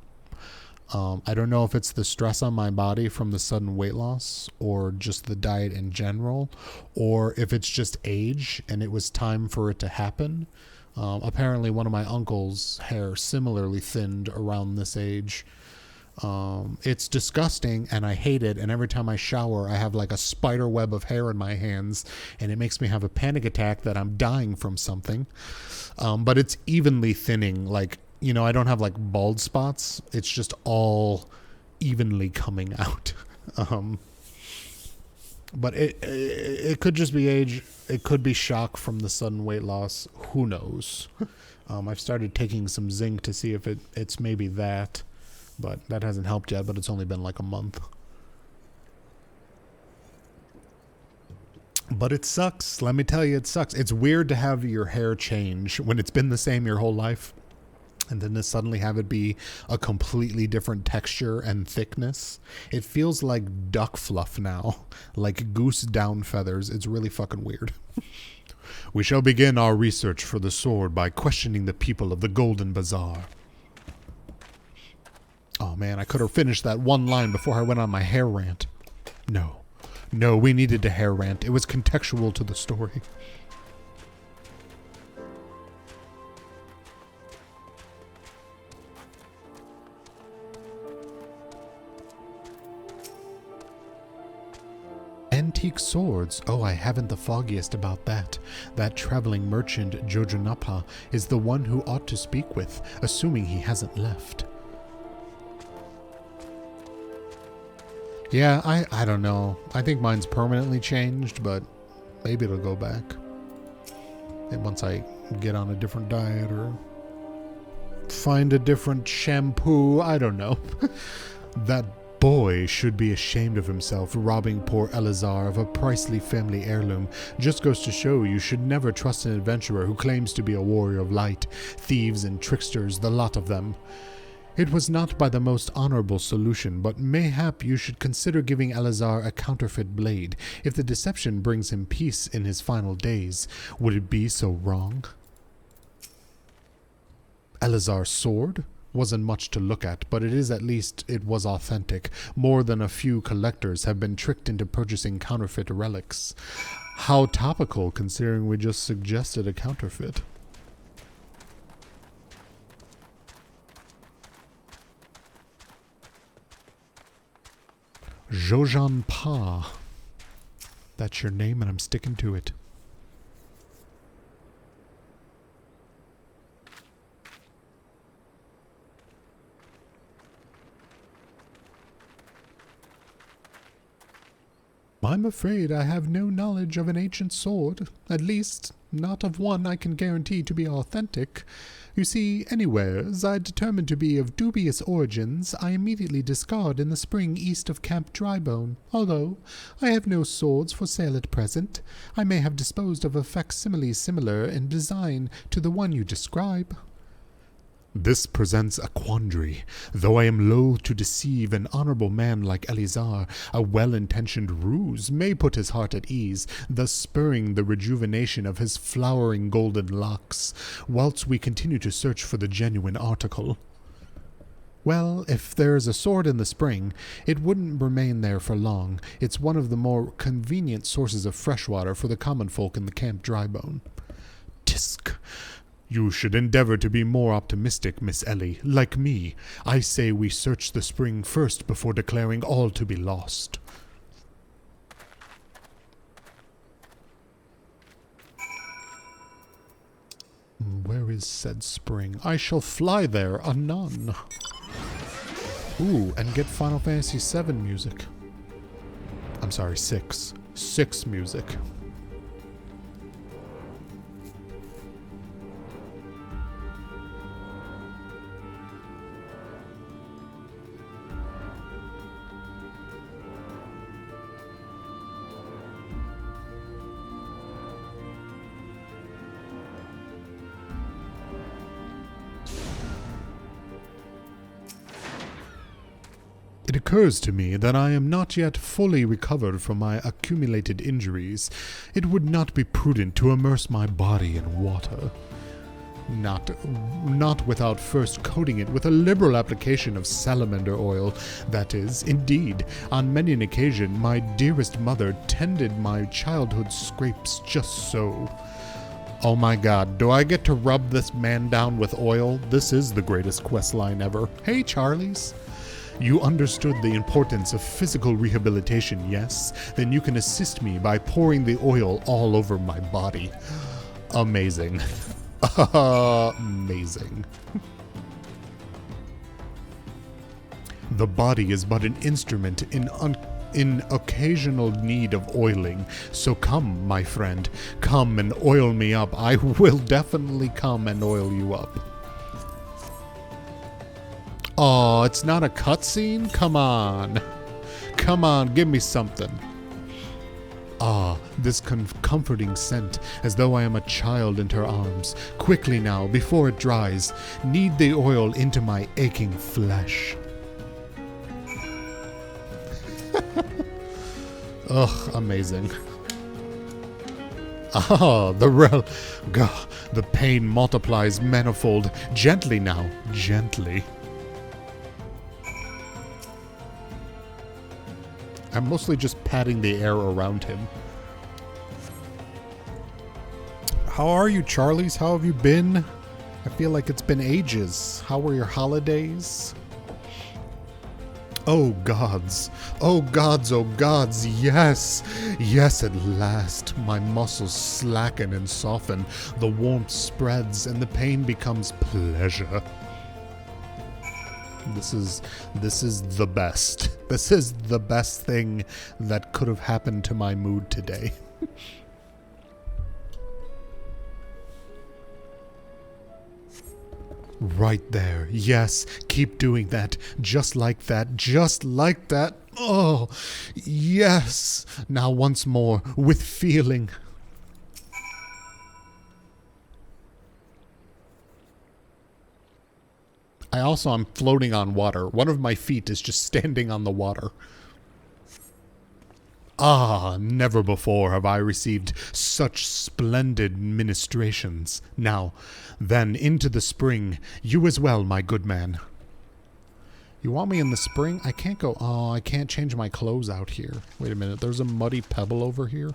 I don't know if it's the stress on my body from the sudden weight loss or just the diet in general, or if it's just age and it was time for it to happen. Apparently one of my uncle's hair similarly thinned around this age. It's disgusting and I hate it, and every time I shower I have like a spider web of hair in my hands and it makes me have a panic attack that I'm dying from something. But it's evenly thinning, like, you know, I don't have like bald spots. It's just all evenly coming out. But it could just be age. It could be shock from the sudden weight loss. Who knows? I've started taking some zinc to see if it's maybe that, but that hasn't helped yet, but it's only been like a month. But it sucks. Let me tell you, it sucks. It's weird to have your hair change when it's been the same your whole life, and then to suddenly have it be a completely different texture and thickness. It feels like duck fluff now, like goose down feathers. It's really fucking weird. We shall begin our research for the sword by questioning the people of the Golden Bazaar. Oh man, I could have finished that one line before I went on my hair rant. No, we needed a hair rant. It was contextual to the story. Antique swords. Oh, I haven't the foggiest about that. That traveling merchant Jojonapa is the one who ought to speak with, assuming he hasn't left. Yeah, I don't know. I think mine's permanently changed, but maybe it'll go back. And once I get on a different diet or find a different shampoo, I don't know. That boy should be ashamed of himself, robbing poor Elazar of a pricely family heirloom. Just goes to show you should never trust an adventurer who claims to be a warrior of light. Thieves and tricksters, the lot of them. It was not by the most honorable solution, but mayhap you should consider giving Elazar a counterfeit blade. If the deception brings him peace in his final days, would it be so wrong? Elazar's sword wasn't much to look at, but it was authentic. More than a few collectors have been tricked into purchasing counterfeit relics. How topical, considering we just suggested a counterfeit. Jojan Pa. That's your name and I'm sticking to it. I'm afraid I have no knowledge of an ancient sword, at least not of one I can guarantee to be authentic. You see, anywheres I determine to be of dubious origins, I immediately discard in the spring east of Camp Drybone. Although I have no swords for sale at present, I may have disposed of a facsimile similar in design to the one you describe. This presents a quandary. Though I am loath to deceive an honorable man like Elazar, a well-intentioned ruse may put his heart at ease, thus spurring the rejuvenation of his flowering golden locks, whilst we continue to search for the genuine article. Well, if there is a sword in the spring, it wouldn't remain there for long. It's one of the more convenient sources of fresh water for the common folk in the Camp Drybone. Tisk! You should endeavor to be more optimistic, Miss Ellie. Like me, I say we search the spring first before declaring all to be lost. Where is said spring? I shall fly there anon. Ooh, and get Final Fantasy VII music. I'm sorry, 6. 6 music. It occurs to me that I am not yet fully recovered from my accumulated injuries. It would not be prudent to immerse my body in water. Not without first coating it with a liberal application of salamander oil. That is, indeed, on many an occasion my dearest mother tended my childhood scrapes just so. Oh my god, do I get to rub this man down with oil? This is the greatest questline ever. Hey, Charlies. You understood the importance of physical rehabilitation, yes? Then you can assist me by pouring the oil all over my body. Amazing. Amazing. The body is but an instrument in occasional need of oiling. So come, my friend, come and oil me up. I will definitely come and oil you up. Oh, it's not a cutscene? Come on. Come on, give me something. Ah, this comforting scent, as though I am a child in her arms. Quickly now, before it dries, knead the oil into my aching flesh. Ugh, amazing. Ah, the pain multiplies manifold. Gently now, gently. I'm mostly just patting the air around him. How are you, Charlies? How have you been? I feel like it's been ages. How were your holidays? Oh gods, oh gods, oh gods, yes! Yes, at last. My muscles slacken and soften. The warmth spreads and the pain becomes pleasure. This is the best. This is the best thing that could have happened to my mood today. Right there. Yes, keep doing that. Just like that. Just like that. Oh, yes. Now once more, with feeling. I'm floating on water. One of my feet is just standing on the water. Ah, never before have I received such splendid ministrations. Now, then, into the spring. You as well, my good man. You want me in the spring? I can't go... Oh, I can't change my clothes out here. Wait a minute, there's a muddy pebble over here?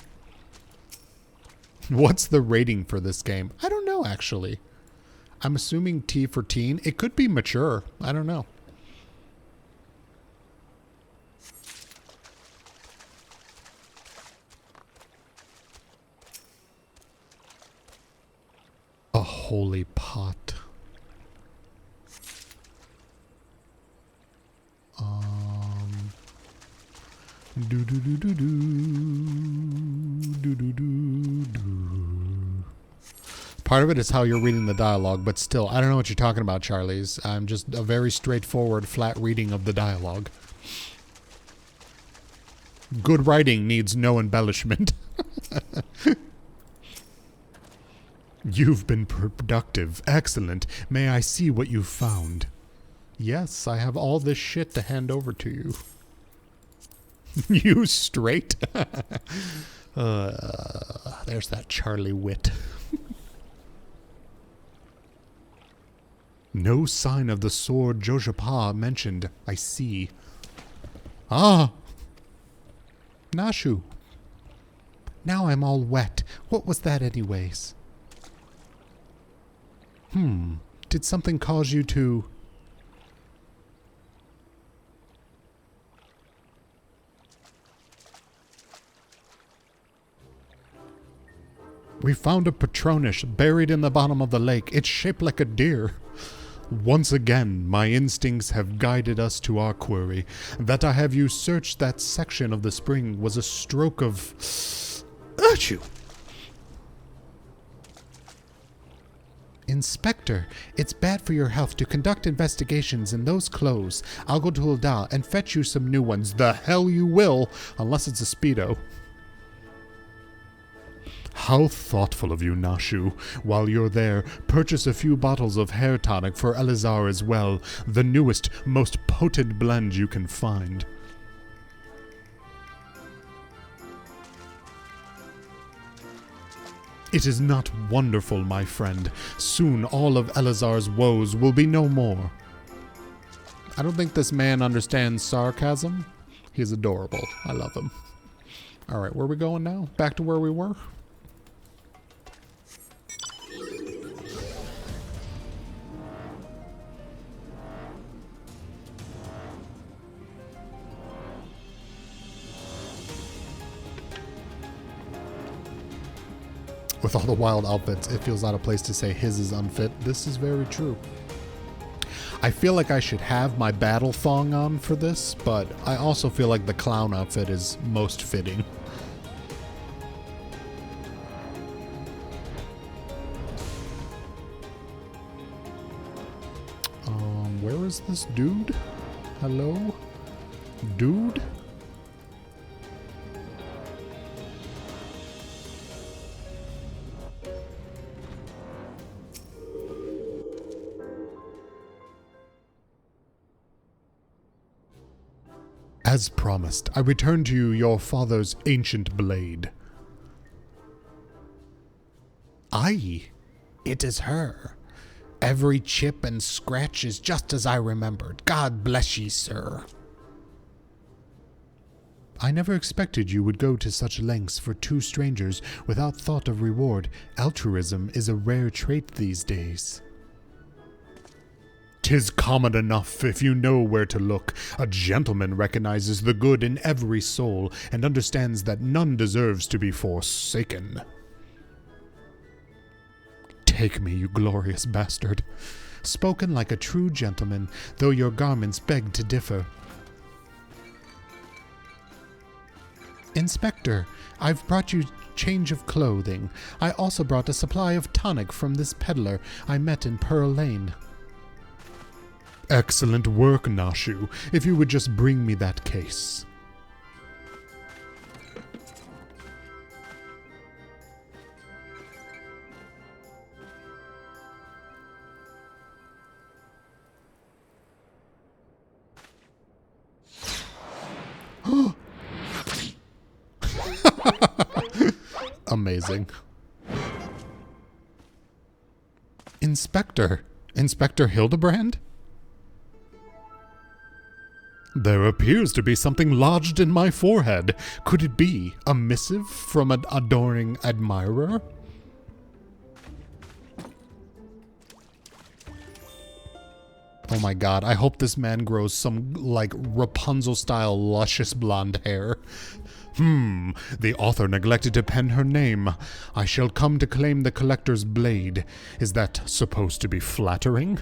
What's the rating for this game? I don't know, actually. I'm assuming T for teen. It could be mature. I don't know. A holy pot. Do do do do do do do do do. Part of it is how you're reading the dialogue, but still, I don't know what you're talking about, Charlies. I'm just a very straightforward, flat reading of the dialogue. Good writing needs no embellishment. You've been productive. Excellent. May I see what you've found? Yes, I have all this shit to hand over to you. You straight? There's that Charlie wit. No sign of the sword Jojapa mentioned. I see. Ah! Nashu. Now I'm all wet. What was that anyways? Did something cause you to... We found a Patronish buried in the bottom of the lake. It's shaped like a deer. Once again, my instincts have guided us to our query. That I have you search that section of the spring was a stroke of... Achoo! Inspector, it's bad for your health to conduct investigations in those clothes. I'll go to Hilda and fetch you some new ones. The hell you will, unless it's a Speedo. How thoughtful of you, Nashu. While you're there, purchase a few bottles of hair tonic for Elazar as well. The newest, most potent blend you can find. It is not wonderful, my friend. Soon all of Elazar's woes will be no more. I don't think this man understands sarcasm. He's adorable. I love him. Alright, where are we going now? Back to where we were? With all the wild outfits, it feels out of place to say his is unfit. This is very true. I feel like I should have my battle thong on for this, but I also feel like the clown outfit is most fitting. Where is this dude? Hello? Dude? As promised, I return to you your father's ancient blade. Aye, it is her. Every chip and scratch is just as I remembered. God bless ye, sir. I never expected you would go to such lengths for two strangers without thought of reward. Altruism is a rare trait these days. 'Tis common enough if you know where to look. A gentleman recognizes the good in every soul and understands that none deserves to be forsaken. Take me, you glorious bastard. Spoken like a true gentleman, though your garments beg to differ. Inspector, I've brought you change of clothing. I also brought a supply of tonic from this peddler I met in Pearl Lane. Excellent work, Nashu. If you would just bring me that case. Amazing. Inspector Hildibrand? There appears to be something lodged in my forehead. Could it be a missive from an adoring admirer? Oh my god, I hope this man grows some, like, Rapunzel-style luscious blonde hair. The author neglected to pen her name. I shall come to claim the collector's blade. Is that supposed to be flattering?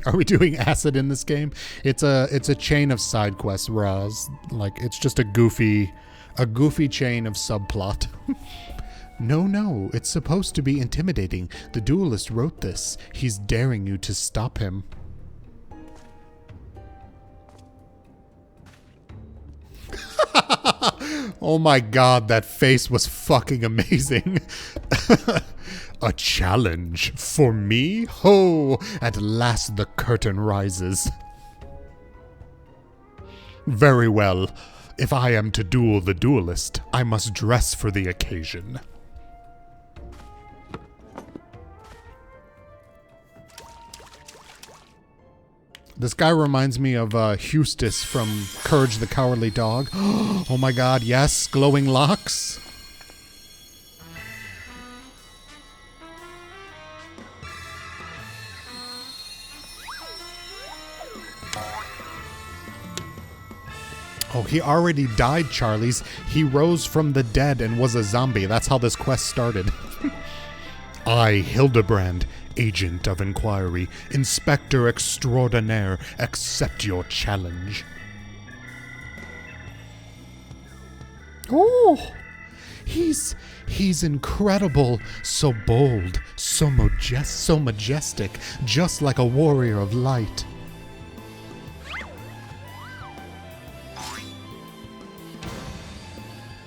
Are we doing acid in this game? It's a chain of side quests, Raz. Like, it's just a goofy chain of subplot. No, it's supposed to be intimidating. The duelist wrote this. He's daring you to stop him. Oh my god, that face was fucking amazing. A challenge for me? Ho! At last the curtain rises. Very well. If I am to duel the duelist, I must dress for the occasion. This guy reminds me of Eustace from Courage the Cowardly Dog. Oh my god, yes, glowing locks. Oh, he already died, Charlies. He rose from the dead and was a zombie. That's how this quest started. I, Hildibrand, Agent of Inquiry, Inspector Extraordinaire, accept your challenge. Oh, he's incredible, so bold, so majestic, just like a warrior of light.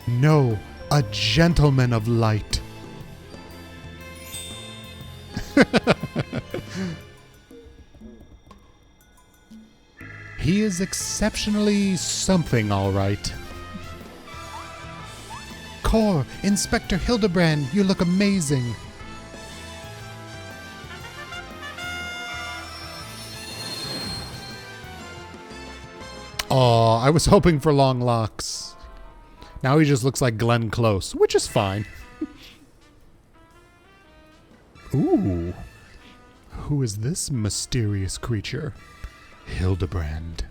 No, a gentleman of light. He is exceptionally something, all right. Core, Inspector Hildibrand, you look amazing. Aw, I was hoping for long locks. Now he just looks like Glenn Close, which is fine. Ooh. Who is this mysterious creature? Hildibrand.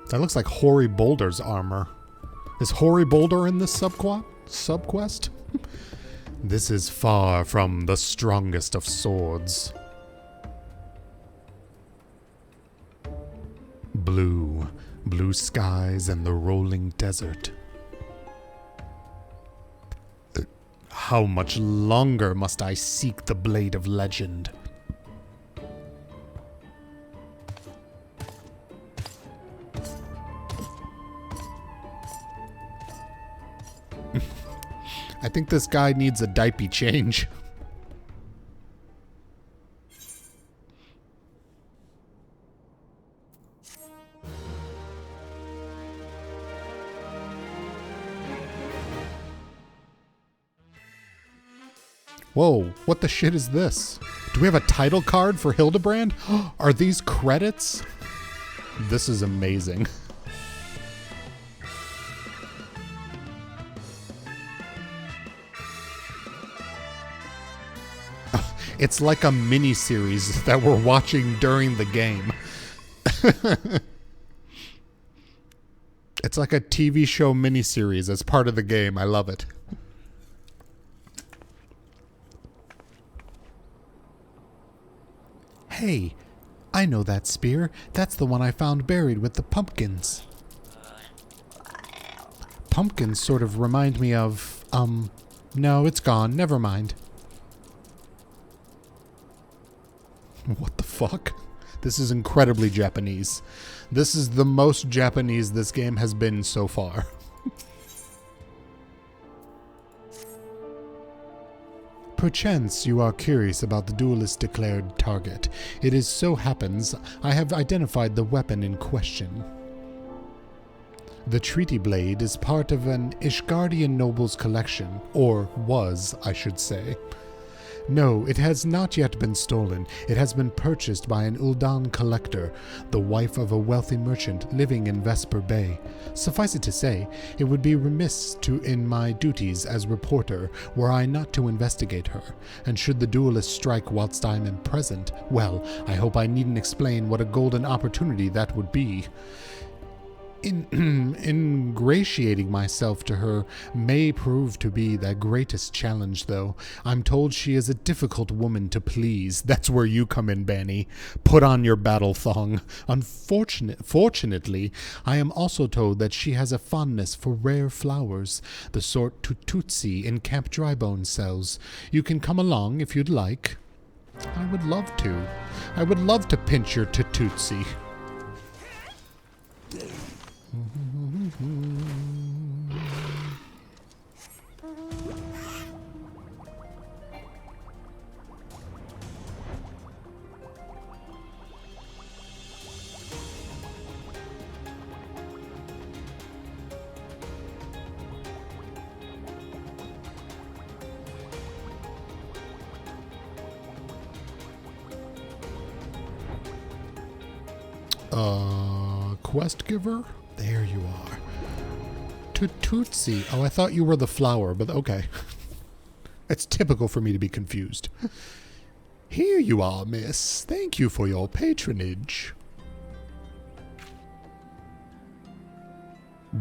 That looks like Hoary Boulder's armor. Is Hoary Boulder in this subquest? This is far from the strongest of swords. Blue skies and the rolling desert. How much longer must I seek the blade of legend? I think this guy needs a diaper change. Whoa, what the shit is this? Do we have a title card for Hildibrand? Are these credits? This is amazing. It's like a mini-series that we're watching during the game. It's like a TV show mini-series as part of the game. I love it. Hey, I know that spear. That's the one I found buried with the pumpkins. Pumpkins sort of remind me of, no, it's gone. Never mind. What the fuck? This is incredibly Japanese. This is the most Japanese this game has been so far. Perchance you are curious about the duelist's declared target. It is so happens I have identified the weapon in question. The treaty blade is part of an Ishgardian noble's collection, or was, I should say. No, it has not yet been stolen. It has been purchased by an Uldan collector, the wife of a wealthy merchant living in Vesper Bay. Suffice it to say, it would be remiss in my duties as reporter were I not to investigate her, and should the duelist strike whilst I am present, well, I hope I needn't explain what a golden opportunity that would be. Ingratiating myself to her may prove to be the greatest challenge, though. I'm told she is a difficult woman to please. That's where you come in, Bani. Put on your battle thong. Fortunately, I am also told that she has a fondness for rare flowers, the sort Tututsi in Camp Drybone sells. You can come along if you'd like. I would love to. I would love to pinch your Tututsi. quest giver? There you are. Tootsie. Oh, I thought you were the flower, but okay. It's typical for me to be confused. Here you are, miss. Thank you for your patronage.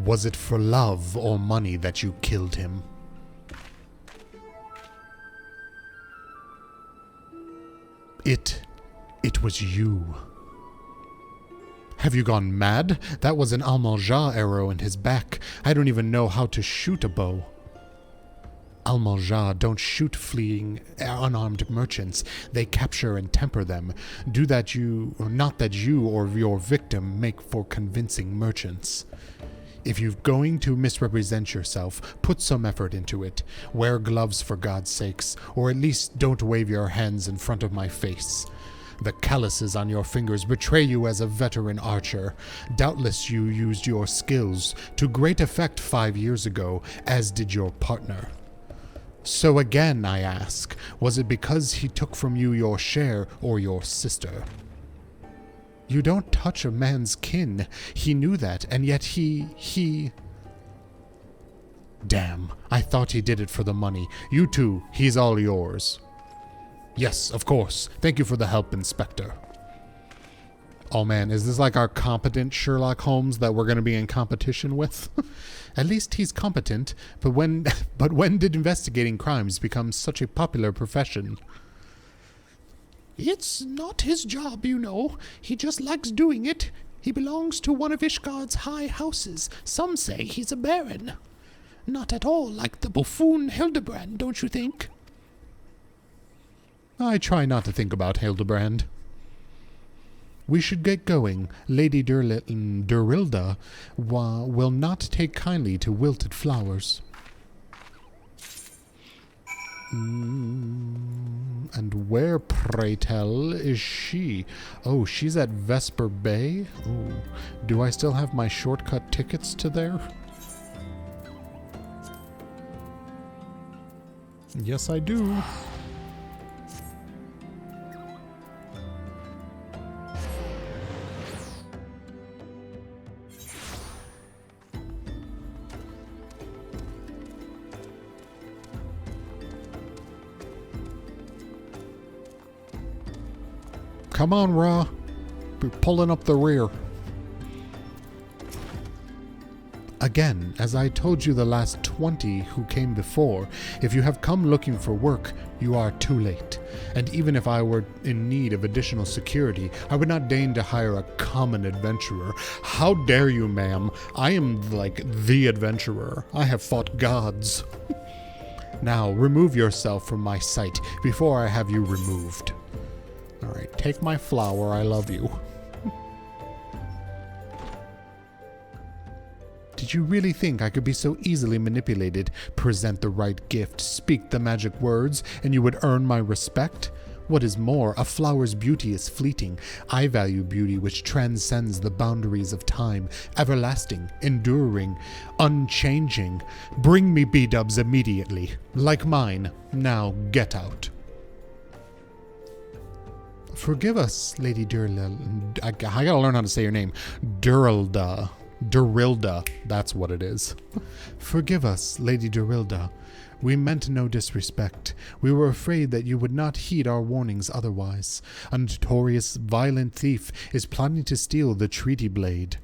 Was it for love or money that you killed him? It was you. Have you gone mad? That was an Almanjar arrow in his back. I don't even know how to shoot a bow. Almanjar don't shoot fleeing unarmed merchants. They capture and temper them. Not that you or your victim make for convincing merchants. If you're going to misrepresent yourself, put some effort into it. Wear gloves for God's sakes, or at least don't wave your hands in front of my face. The calluses on your fingers betray you as a veteran archer. Doubtless you used your skills to great effect 5 years ago, as did your partner. So again, I ask, was it because he took from you your share or your sister? You don't touch a man's kin. He knew that, and yet he... Damn, I thought he did it for the money. You too, he's all yours. Yes, of course. Thank you for the help, Inspector. Oh man, is this like our competent Sherlock Holmes that we're going to be in competition with? At least he's competent, but when did investigating crimes become such a popular profession? It's not his job, you know. He just likes doing it. He belongs to one of Ishgard's high houses. Some say he's a baron. Not at all like the buffoon Hildibrand, don't you think? I try not to think about Hildibrand. We should get going. Lady Durilda will not take kindly to wilted flowers. And where, pray tell, is she? Oh, she's at Vesper Bay? Oh, do I still have my shortcut tickets to there? Yes, I do. Come on, Ra. We're pulling up the rear. Again, as I told you the last 20 who came before, if you have come looking for work, you are too late. And even if I were in need of additional security, I would not deign to hire a common adventurer. How dare you, ma'am? I am like the adventurer. I have fought gods. Now, remove yourself from my sight before I have you removed. Alright, take my flower, I love you. Did you really think I could be so easily manipulated? Present the right gift, speak the magic words, and you would earn my respect? What is more, a flower's beauty is fleeting. I value beauty which transcends the boundaries of time, everlasting, enduring, unchanging. Bring me B-dubs immediately, like mine. Now get out. Forgive us, Lady Durilda. I gotta learn how to say your name. Durilda. Durilda. That's what it is. Forgive us, Lady Durilda. We meant no disrespect. We were afraid that you would not heed our warnings otherwise. A notorious, violent thief is plotting to steal the treaty blade.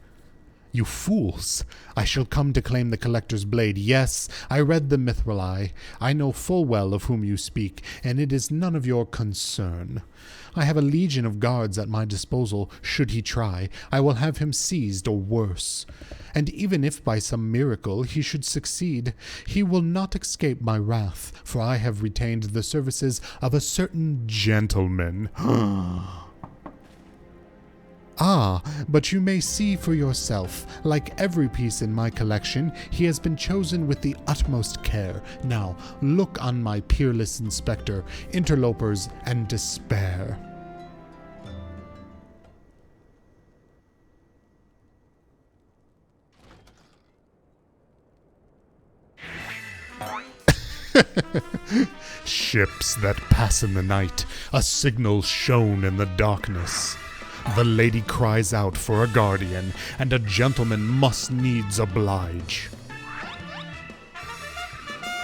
You fools! I shall come to claim the collector's blade. Yes, I read the Mithril Eye. I know full well of whom you speak, and it is none of your concern. I have a legion of guards at my disposal. Should he try, I will have him seized or worse. And even if by some miracle he should succeed, he will not escape my wrath, for I have retained the services of a certain gentleman. Ah, but you may see for yourself. Like every piece in my collection, he has been chosen with the utmost care. Now, look on my peerless inspector, interlopers, and despair. Ships that pass in the night, a signal shown in the darkness. The lady cries out for a guardian, and a gentleman must needs oblige.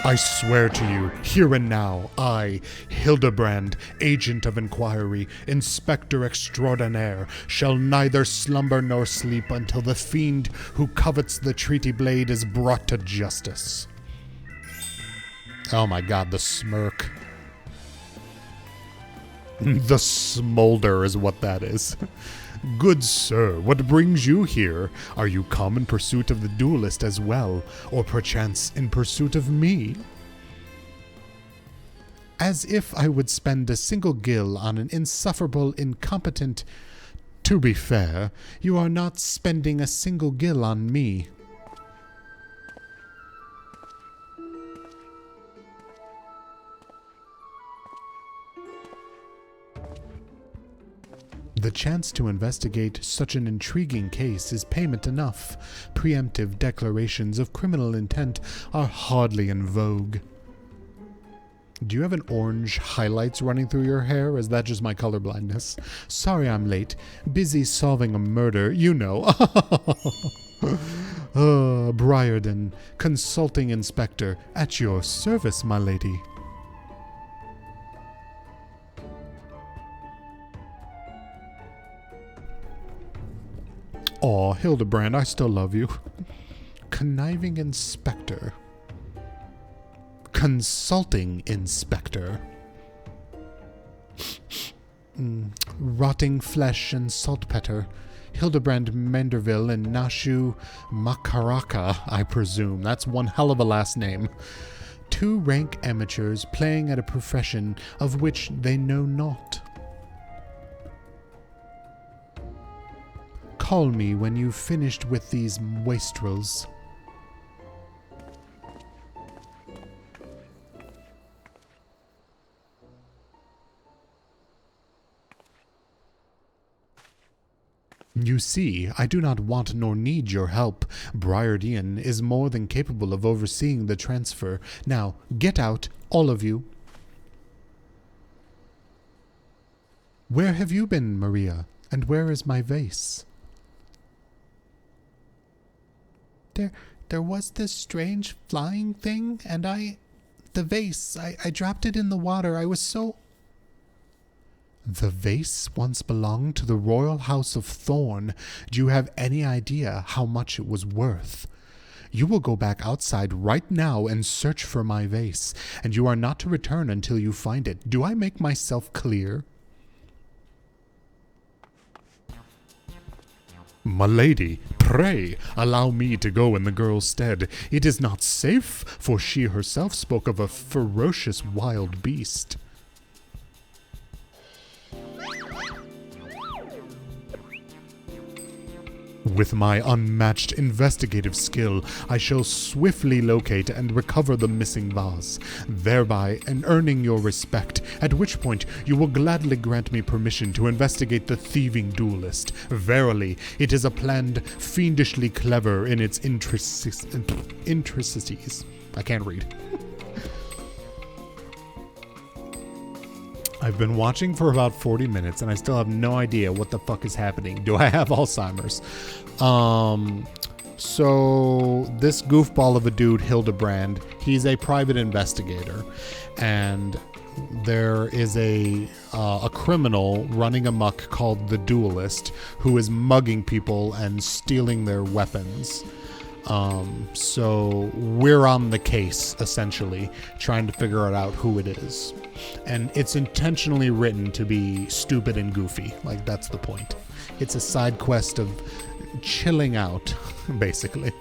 I swear to you, here and now, I, Hildibrand, Agent of Inquiry, Inspector Extraordinaire, shall neither slumber nor sleep until the fiend who covets the treaty blade is brought to justice. Oh my god, the smirk. The smolder is what that is. Good sir, what brings you here? Are you come in pursuit of the duelist as well, or perchance in pursuit of me? As if I would spend a single gil on an insufferable, incompetent... To be fair, you are not spending a single gil on me. The chance to investigate such an intriguing case is payment enough. Preemptive declarations of criminal intent are hardly in vogue. Do you have an orange highlights running through your hair? Is that just my colorblindness? Sorry I'm late. Busy solving a murder, you know. Briarden, consulting inspector, at your service, my lady. Aw, Hildibrand, I still love you. Conniving inspector. Consulting inspector. Rotting flesh and saltpeter. Hildibrand Manderville and Nashu Makaraka, I presume. That's one hell of a last name. Two rank amateurs playing at a profession of which they know not. Call me when you've finished with these wastrels. You see, I do not want nor need your help. Briarden is more than capable of overseeing the transfer. Now, get out, all of you. Where have you been, Maria? And where is my vase? There was this strange flying thing, and the vase, I dropped it in the water. I was so... The vase once belonged to the royal house of Thorn. Do you have any idea how much it was worth? You will go back outside right now and search for my vase, and you are not to return until you find it. Do I make myself clear? My lady, pray, allow me to go in the girl's stead. It is not safe, for she herself spoke of a ferocious wild beast. With my unmatched investigative skill, I shall swiftly locate and recover the missing vase, thereby earning your respect, at which point you will gladly grant me permission to investigate the thieving duelist. Verily, it is a plan fiendishly clever in its intricacies. I can't read. I've been watching for about 40 minutes and I still have no idea what the fuck is happening. Do I have Alzheimer's? So this goofball of a dude, Hildibrand, he's a private investigator, and there is a criminal running amok called the Duelist who is mugging people and stealing their weapons. So we're on the case, essentially, trying to figure out who it is. And it's intentionally written to be stupid and goofy. Like, that's the point. It's a side quest of chilling out, basically.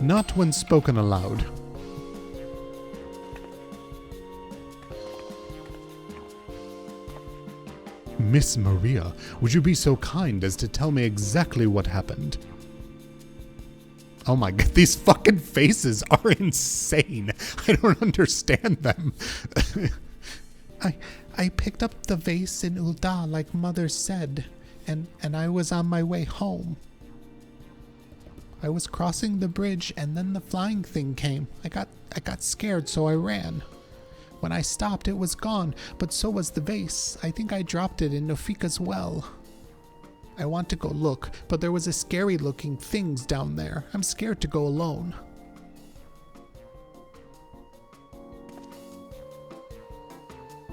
Not when spoken aloud. Miss Maria, would you be so kind as to tell me exactly what happened? Oh my god, these fucking faces are insane. I don't understand them. I picked up the vase in Ulda like Mother said, and I was on my way home. I was crossing the bridge and then the flying thing came. I got scared, so I ran. When I stopped, it was gone, but so was the vase. I think I dropped it in Nofika's well. I want to go look, but there was a scary looking things down there. I'm scared to go alone.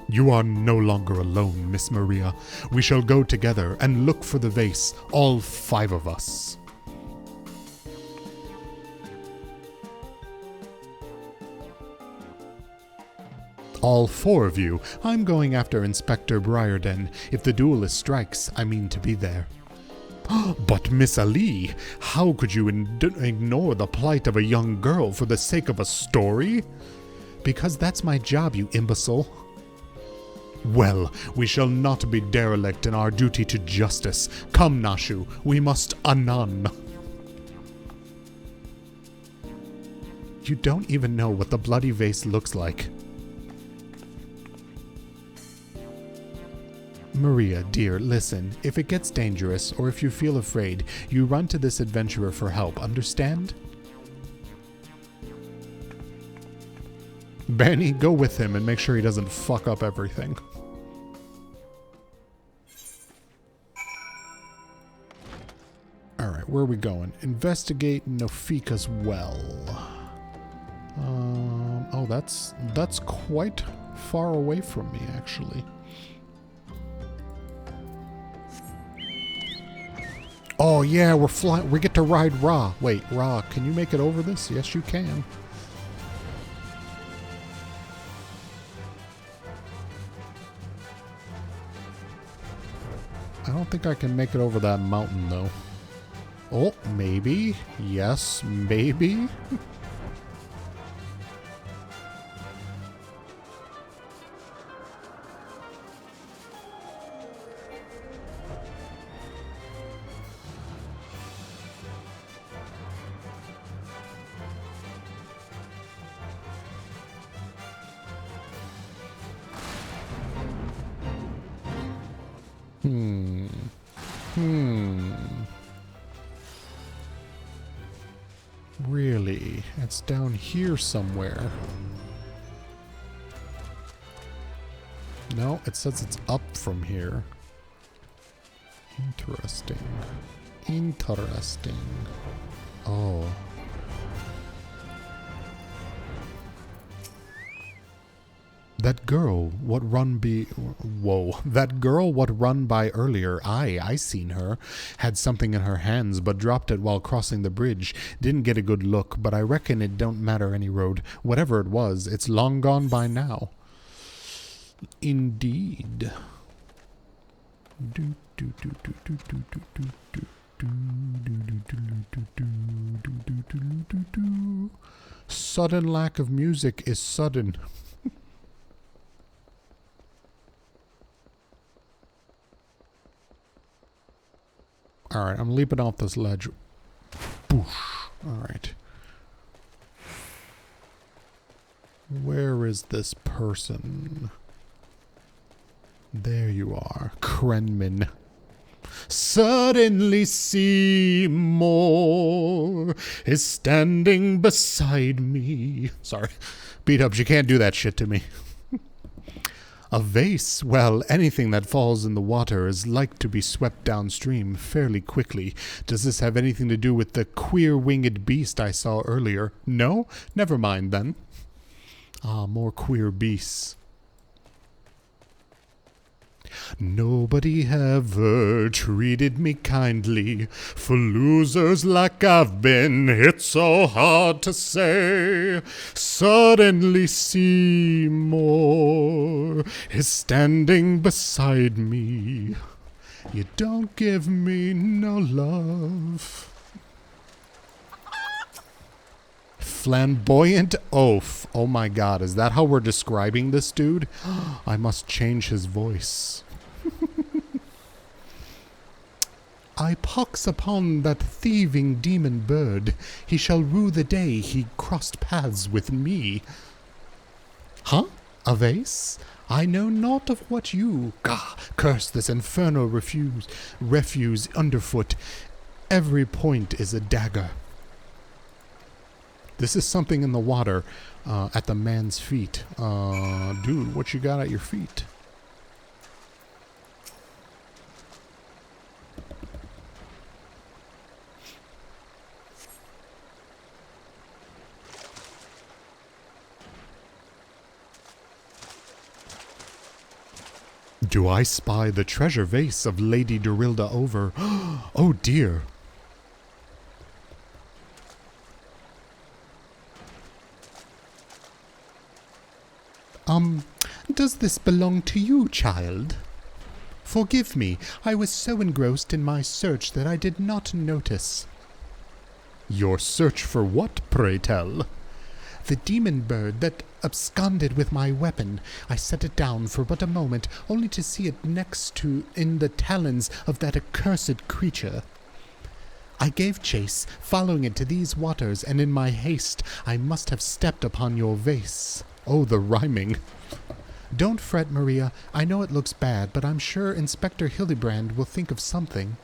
You are no longer alone, Miss Maria. We shall go together and look for the vase, all 5 of us. All 4 of you. I'm going after Inspector Briarden. If the duelist strikes, I mean to be there. But Miss Ali, how could you ignore the plight of a young girl for the sake of a story? Because that's my job, you imbecile. Well, we shall not be derelict in our duty to justice. Come, Nashu, we must anon. You don't even know what the bloody vase looks like. Maria, dear, listen. If it gets dangerous, or if you feel afraid, you run to this adventurer for help, understand? Bani, go with him and make sure he doesn't fuck up everything. Alright, where are we going? Investigate Nofika's well. Oh, that's quite far away from me, actually. Oh yeah, we're flying. We get to ride Ra. Wait, Ra, can you make it over this? Yes, you can. I don't think I can make it over that mountain, though. Oh, maybe. Yes, maybe. Really? It's down here somewhere. No, it says it's up from here. Interesting. Interesting. Oh. That girl, what run by earlier, I seen her. Had something in her hands, but dropped it while crossing the bridge. Didn't get a good look, but I reckon it don't matter any road. Whatever it was, it's long gone by now. Indeed. Sudden lack of music is sudden. Alright, I'm leaping off this ledge. Boosh. Alright. Where is this person? There you are. Krenman. Suddenly Seymour is standing beside me. Sorry. Beat-ups, you can't do that shit to me. A vase, well, anything that falls in the water is like to be swept downstream fairly quickly. Does this have anything to do with the queer-winged beast I saw earlier? No? Never mind, then. Ah, more queer beasts. Nobody ever treated me kindly. For losers like I've been, it's so hard to say. Suddenly Seymour is standing beside me. You don't give me no love. Flamboyant oaf. Oh my god, is that how we're describing this dude? I must change his voice. I pox upon that thieving demon bird. He shall rue the day he crossed paths with me. Huh? A vase? I know not of what you... Gah! Curse this infernal refuse underfoot. Every point is a dagger. This is something in the water at the man's feet. Dude, what you got at your feet? Do I spy the treasure vase of Lady Dorilda over? Oh dear. Does this belong to you, child? Forgive me, I was so engrossed in my search that I did not notice. Your search for what, pray tell? The demon bird that absconded with my weapon. I set it down for but a moment, only to see it in the talons of that accursed creature. I gave chase, following it to these waters, and in my haste I must have stepped upon your vase. Oh, the rhyming. Don't fret, Maria. I know it looks bad, but I'm sure Inspector Hildibrand will think of something.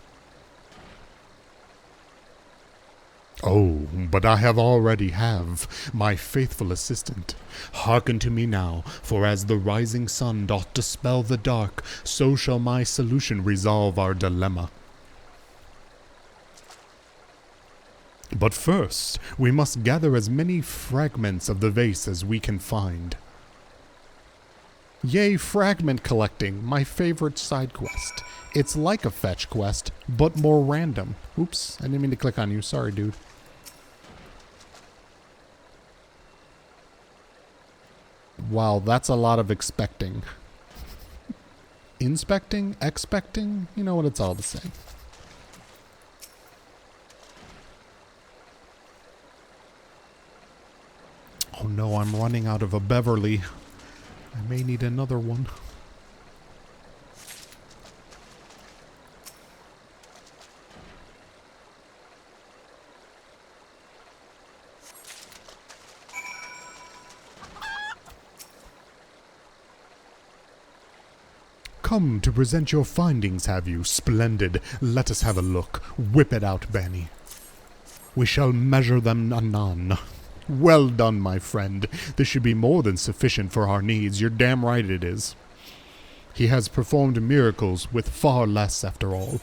Oh, but I already have, my faithful assistant. Hearken to me now, for as the rising sun doth dispel the dark, so shall my solution resolve our dilemma. But first, we must gather as many fragments of the vase as we can find. Yay, fragment collecting, my favorite side quest. It's like a fetch quest, but more random. Oops, I didn't mean to click on you. Sorry, dude. Wow, that's a lot of expecting. Inspecting? Expecting? You know what, it's all the same. Oh no, I'm running out of a Beverly. I may need another one. Come to present your findings, have you? Splendid. Let us have a look. Whip it out, Bani. We shall measure them anon. Well done, my friend. This should be more than sufficient for our needs. You're damn right it is. He has performed miracles with far less, after all.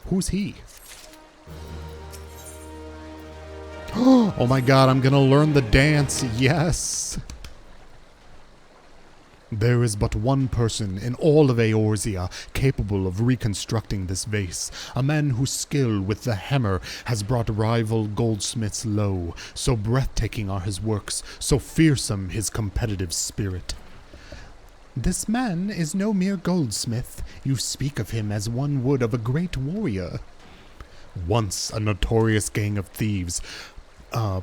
Who's he? Oh my god, I'm gonna learn the dance. Yes. There is but one person in all of Eorzea capable of reconstructing this vase, a man whose skill with the hammer has brought rival goldsmiths low. So breathtaking are his works, so fearsome his competitive spirit. This man is no mere goldsmith. You speak of him as one would of a great warrior. Once a notorious gang of thieves,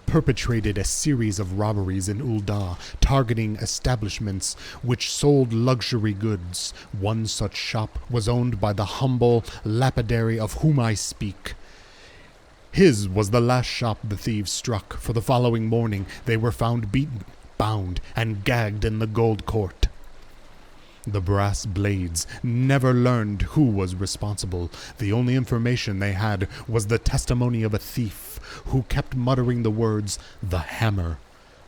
perpetrated a series of robberies in Ul'dah, targeting establishments which sold luxury goods. One such shop was owned by the humble lapidary of whom I speak. His was the last shop the thieves struck, for the following morning they were found beaten, bound, and gagged in the gold court. The brass blades never learned who was responsible. The only information they had was the testimony of a thief who kept muttering the words, "The hammer,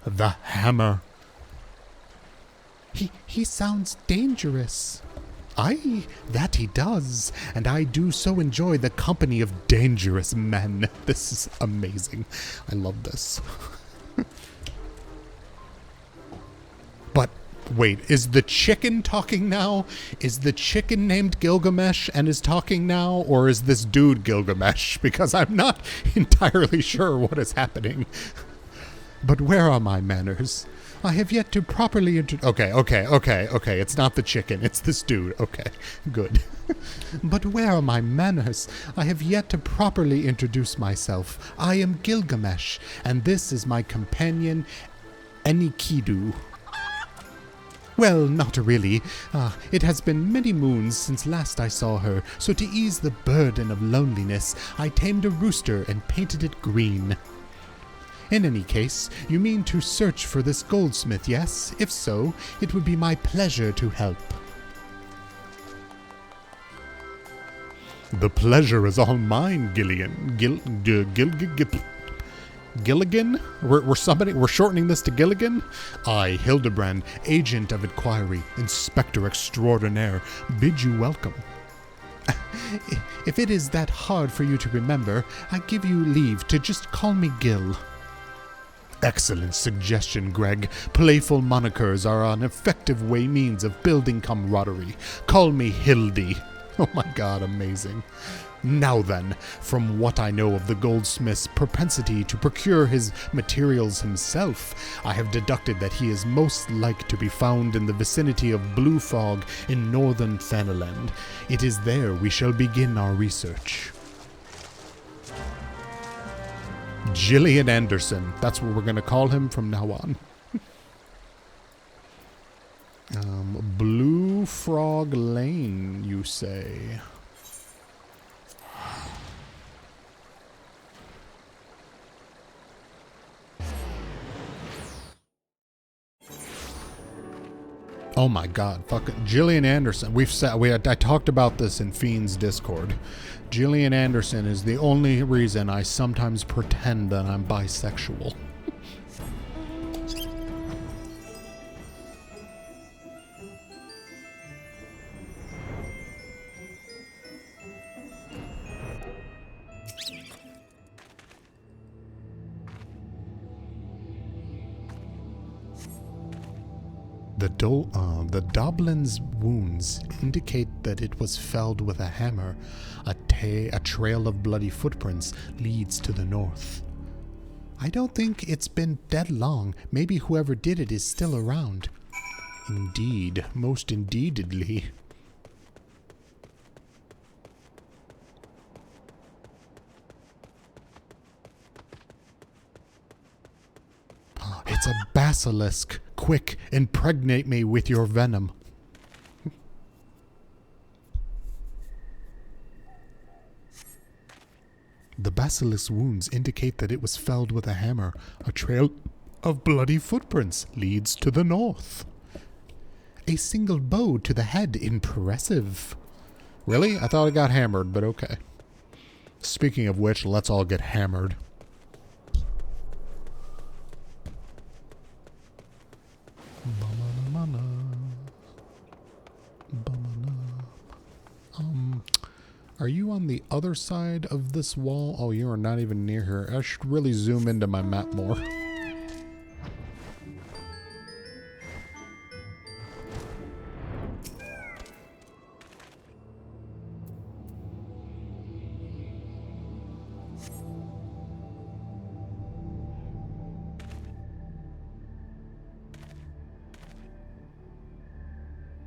the hammer." He sounds dangerous. Aye, that he does, and I do so enjoy the company of dangerous men. This is amazing. I love this. But wait, is the chicken talking now? Is the chicken named Gilgamesh and is talking now? Or is this dude Gilgamesh? Because I'm not entirely sure what is happening. But where are my manners? I have yet to properly Okay. It's not the chicken, it's this dude. Okay, good. But where are my manners? I have yet to properly introduce myself. I am Gilgamesh, and this is my companion, Enkidu. Well, not really. It has been many moons since last I saw her, so to ease the burden of loneliness, I tamed a rooster and painted it green. In any case, you mean to search for this goldsmith, yes? If so, it would be my pleasure to help. The pleasure is all mine, Gilligan. Gilligan? We're shortening this to Gilligan? I, Hildibrand, agent of inquiry, inspector extraordinaire, bid you welcome. If it is that hard for you to remember, I give you leave to just call me Gil. Excellent suggestion, Greg. Playful monikers are an effective means of building camaraderie. Call me Hildy. Oh my god, amazing. Now then, from what I know of the goldsmith's propensity to procure his materials himself, I have deducted that he is most like to be found in the vicinity of Blue Fog in northern Fanaland. It is there we shall begin our research. Gillian Anderson. That's what we're going to call him from now on. Blue Frog Lane, you say? Oh my god, fucking Gillian Anderson. I talked about this in Fiend's Discord. Gillian Anderson is the only reason I sometimes pretend that I'm bisexual. The Doblin's wounds indicate that it was felled with a hammer. A trail of bloody footprints leads to the north. I don't think it's been dead long. Maybe whoever did it is still around. Indeed, most indeededly. It's a basilisk. Quick, impregnate me with your venom. The basilisk's wounds indicate that it was felled with a hammer. A trail of bloody footprints leads to the north. A single blow to the head. Impressive. Really? I thought it got hammered, but okay. Speaking of which, let's all get hammered. Are you on the other side of this wall? Oh, you are not even near here. I should really zoom into my map more.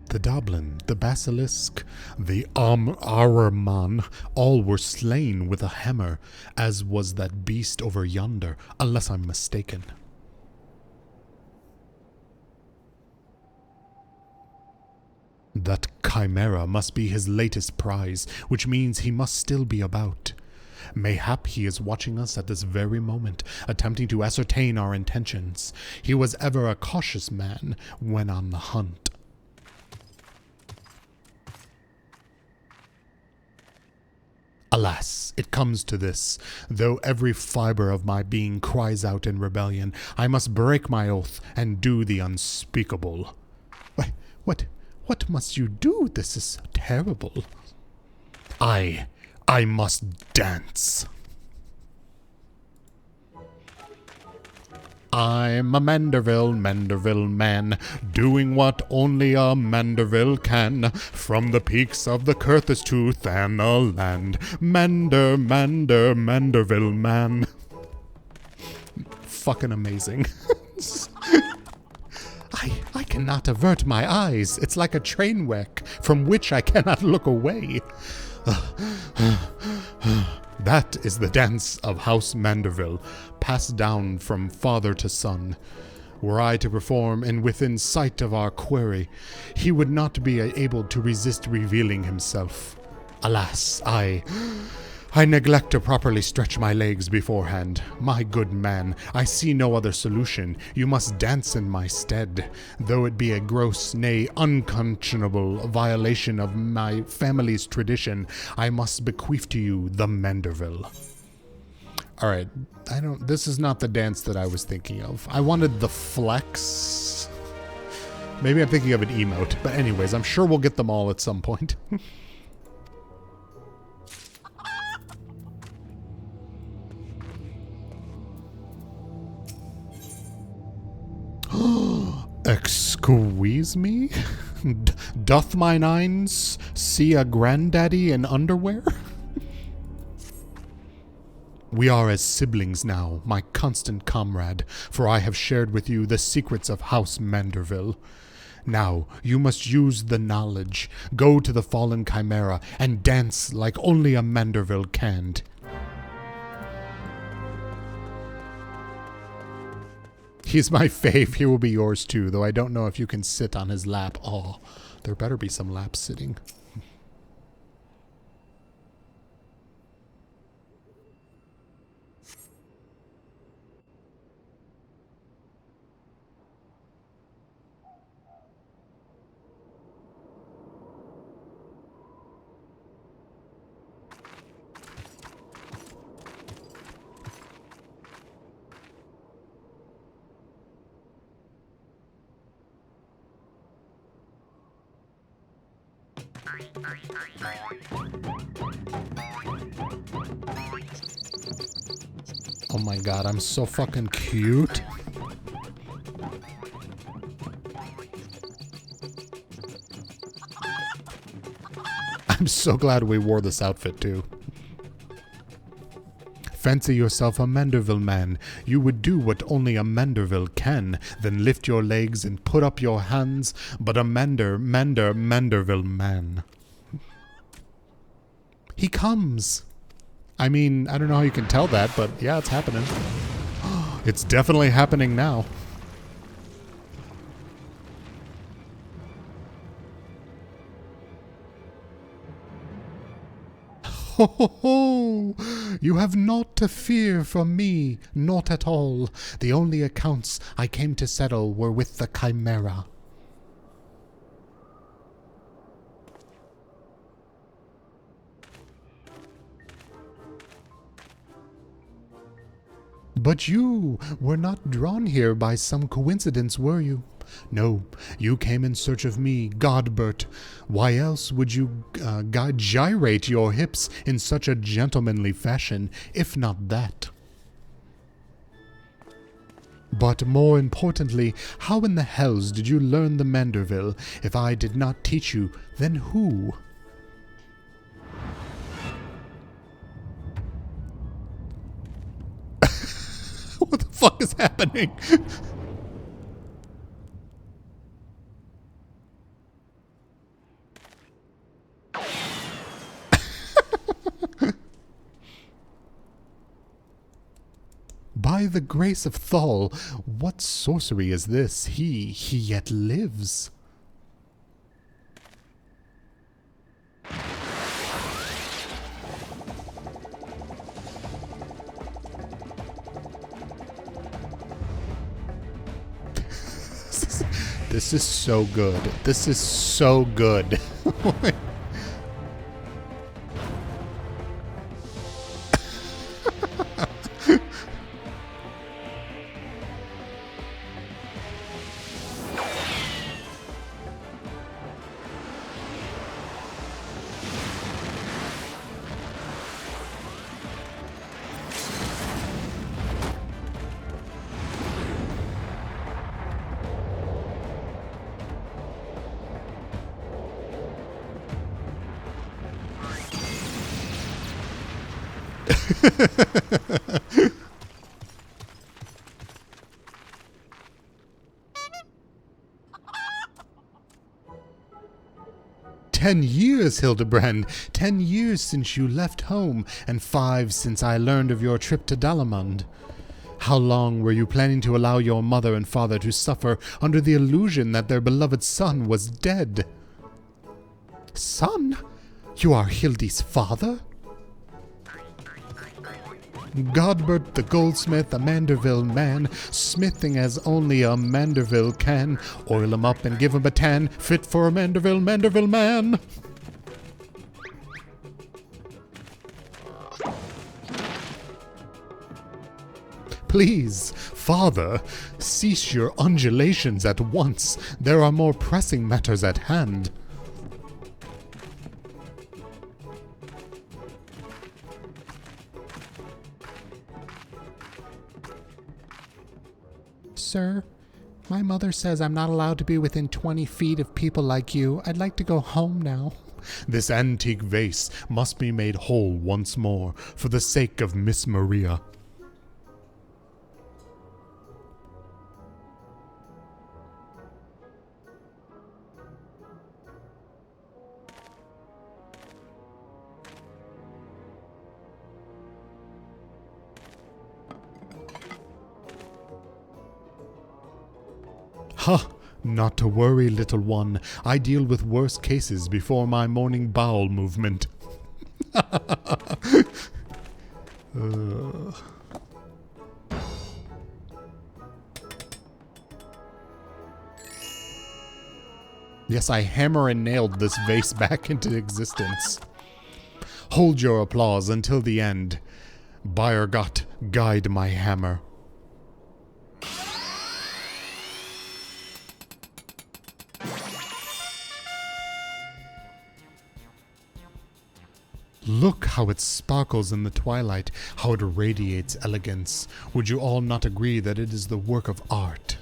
The Doblin, the Basilisk, the Arrman, all were slain with a hammer, as was that beast over yonder, unless I'm mistaken. That chimera must be his latest prize, which means he must still be about. Mayhap he is watching us at this very moment, attempting to ascertain our intentions. He was ever a cautious man when on the hunt. Alas, it comes to this. Though every fiber of my being cries out in rebellion, I must break my oath and do the unspeakable. What must you do? This is terrible. I must dance. I'm a Manderville man, doing what only a Manderville can, from the peaks of the Curthus to Thanaland. Manderville man. Fucking amazing. I cannot avert my eyes. It's like a train wreck from which I cannot look away. That is the dance of House Manderville, passed down from father to son. Were I to perform and within sight of our quarry, he would not be able to resist revealing himself. Alas, I neglect to properly stretch my legs beforehand. My good man, I see no other solution. You must dance in my stead, though it be a gross, nay, unconscionable violation of my family's tradition. I must bequeath to you the Manderville. Alright, this is not the dance that I was thinking of. I wanted the flex. Maybe I'm thinking of an emote, but anyways, I'm sure we'll get them all at some point. Excuse me? Doth my nines see a granddaddy in underwear? We are as siblings now, my constant comrade, for I have shared with you the secrets of House Manderville. Now, you must use the knowledge, go to the fallen chimera, and dance like only a Manderville can. He's my fave, he will be yours too, though I don't know if you can sit on his lap. Oh, there better be some lap sitting. Oh my god, I'm so fucking cute. I'm so glad we wore this outfit too. Fancy yourself a Manderville man. You would do what only a Manderville can, then lift your legs and put up your hands, but a Manderville man. He comes. I mean, I don't know how you can tell that, but yeah, it's happening. It's definitely happening now. Ho ho ho! You have naught to fear from me, naught at all. The only accounts I came to settle were with the chimera. But you were not drawn here by some coincidence, were you? No, you came in search of me, Godbert. Why else would you gyrate your hips in such a gentlemanly fashion, if not that? But more importantly, how in the hells did you learn the Manderville? If I did not teach you, then who? What the fuck is happening? By the grace of Thal, what sorcery is this? He yet lives. This is so good. This is so good. "10 years, Hildibrand. 10 years since you left home, and 5 since I learned of your trip to Dalamund. How long were you planning to allow your mother and father to suffer under the illusion that their beloved son was dead?" "Son? You are Hildy's father?" "Godbert the goldsmith, a Manderville man, smithing as only a Manderville can. Oil him up and give him a tan, fit for a Manderville man." "Please, father, cease your undulations at once. There are more pressing matters at hand." "Sir, My mother says I'm not allowed to be within 20 feet of people like you. I'd like to go home now. This antique vase must be made whole once more for the sake of Miss Maria. Ha! Not to worry, little one. I deal with worse cases before my morning bowel movement. Yes, I hammer and nailed this vase back into existence. Hold your applause until the end. By'r Gott, guide my hammer. Look how it sparkles in the twilight, how it radiates elegance. Would you all not agree that it is the work of art?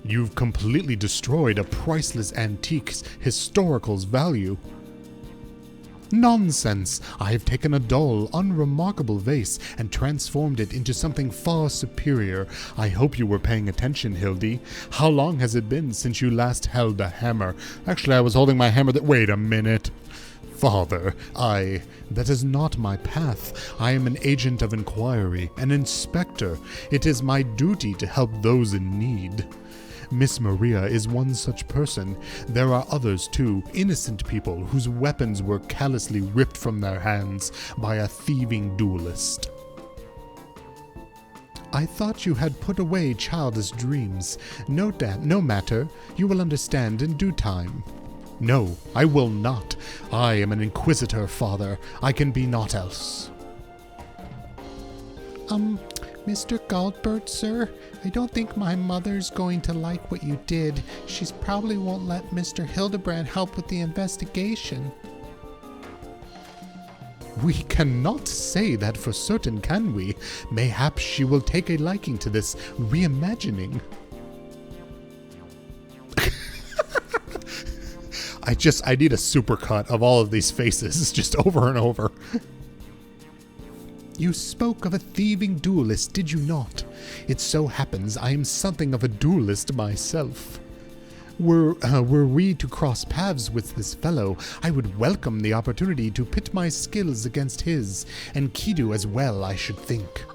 You've completely destroyed a priceless antique's historical's value. Nonsense! I have taken a dull, unremarkable vase and transformed it into something far superior. I hope you were paying attention, Hildy. How long has it been since you last held a hammer? Actually, I was holding my hammer wait a minute. Father, that is not my path. I am an agent of inquiry, an inspector. It is my duty to help those in need. Miss Maria is one such person. There are others too, innocent people whose weapons were callously ripped from their hands by a thieving duelist. I thought you had put away childish dreams. No matter. You will understand in due time. No, I will not. I am an inquisitor, father. I can be naught else. Mr. Godbert, sir, I don't think my mother's going to like what you did. She probably won't let Mr. Hildibrand help with the investigation. We cannot say that for certain, can we? Mayhaps she will take a liking to this reimagining. I need a supercut of all of these faces, just over and over. You spoke of a thieving duelist, did you not? It so happens I am something of a duelist myself. Were we to cross paths with this fellow, I would welcome the opportunity to pit my skills against his, and Kidu as well, I should think.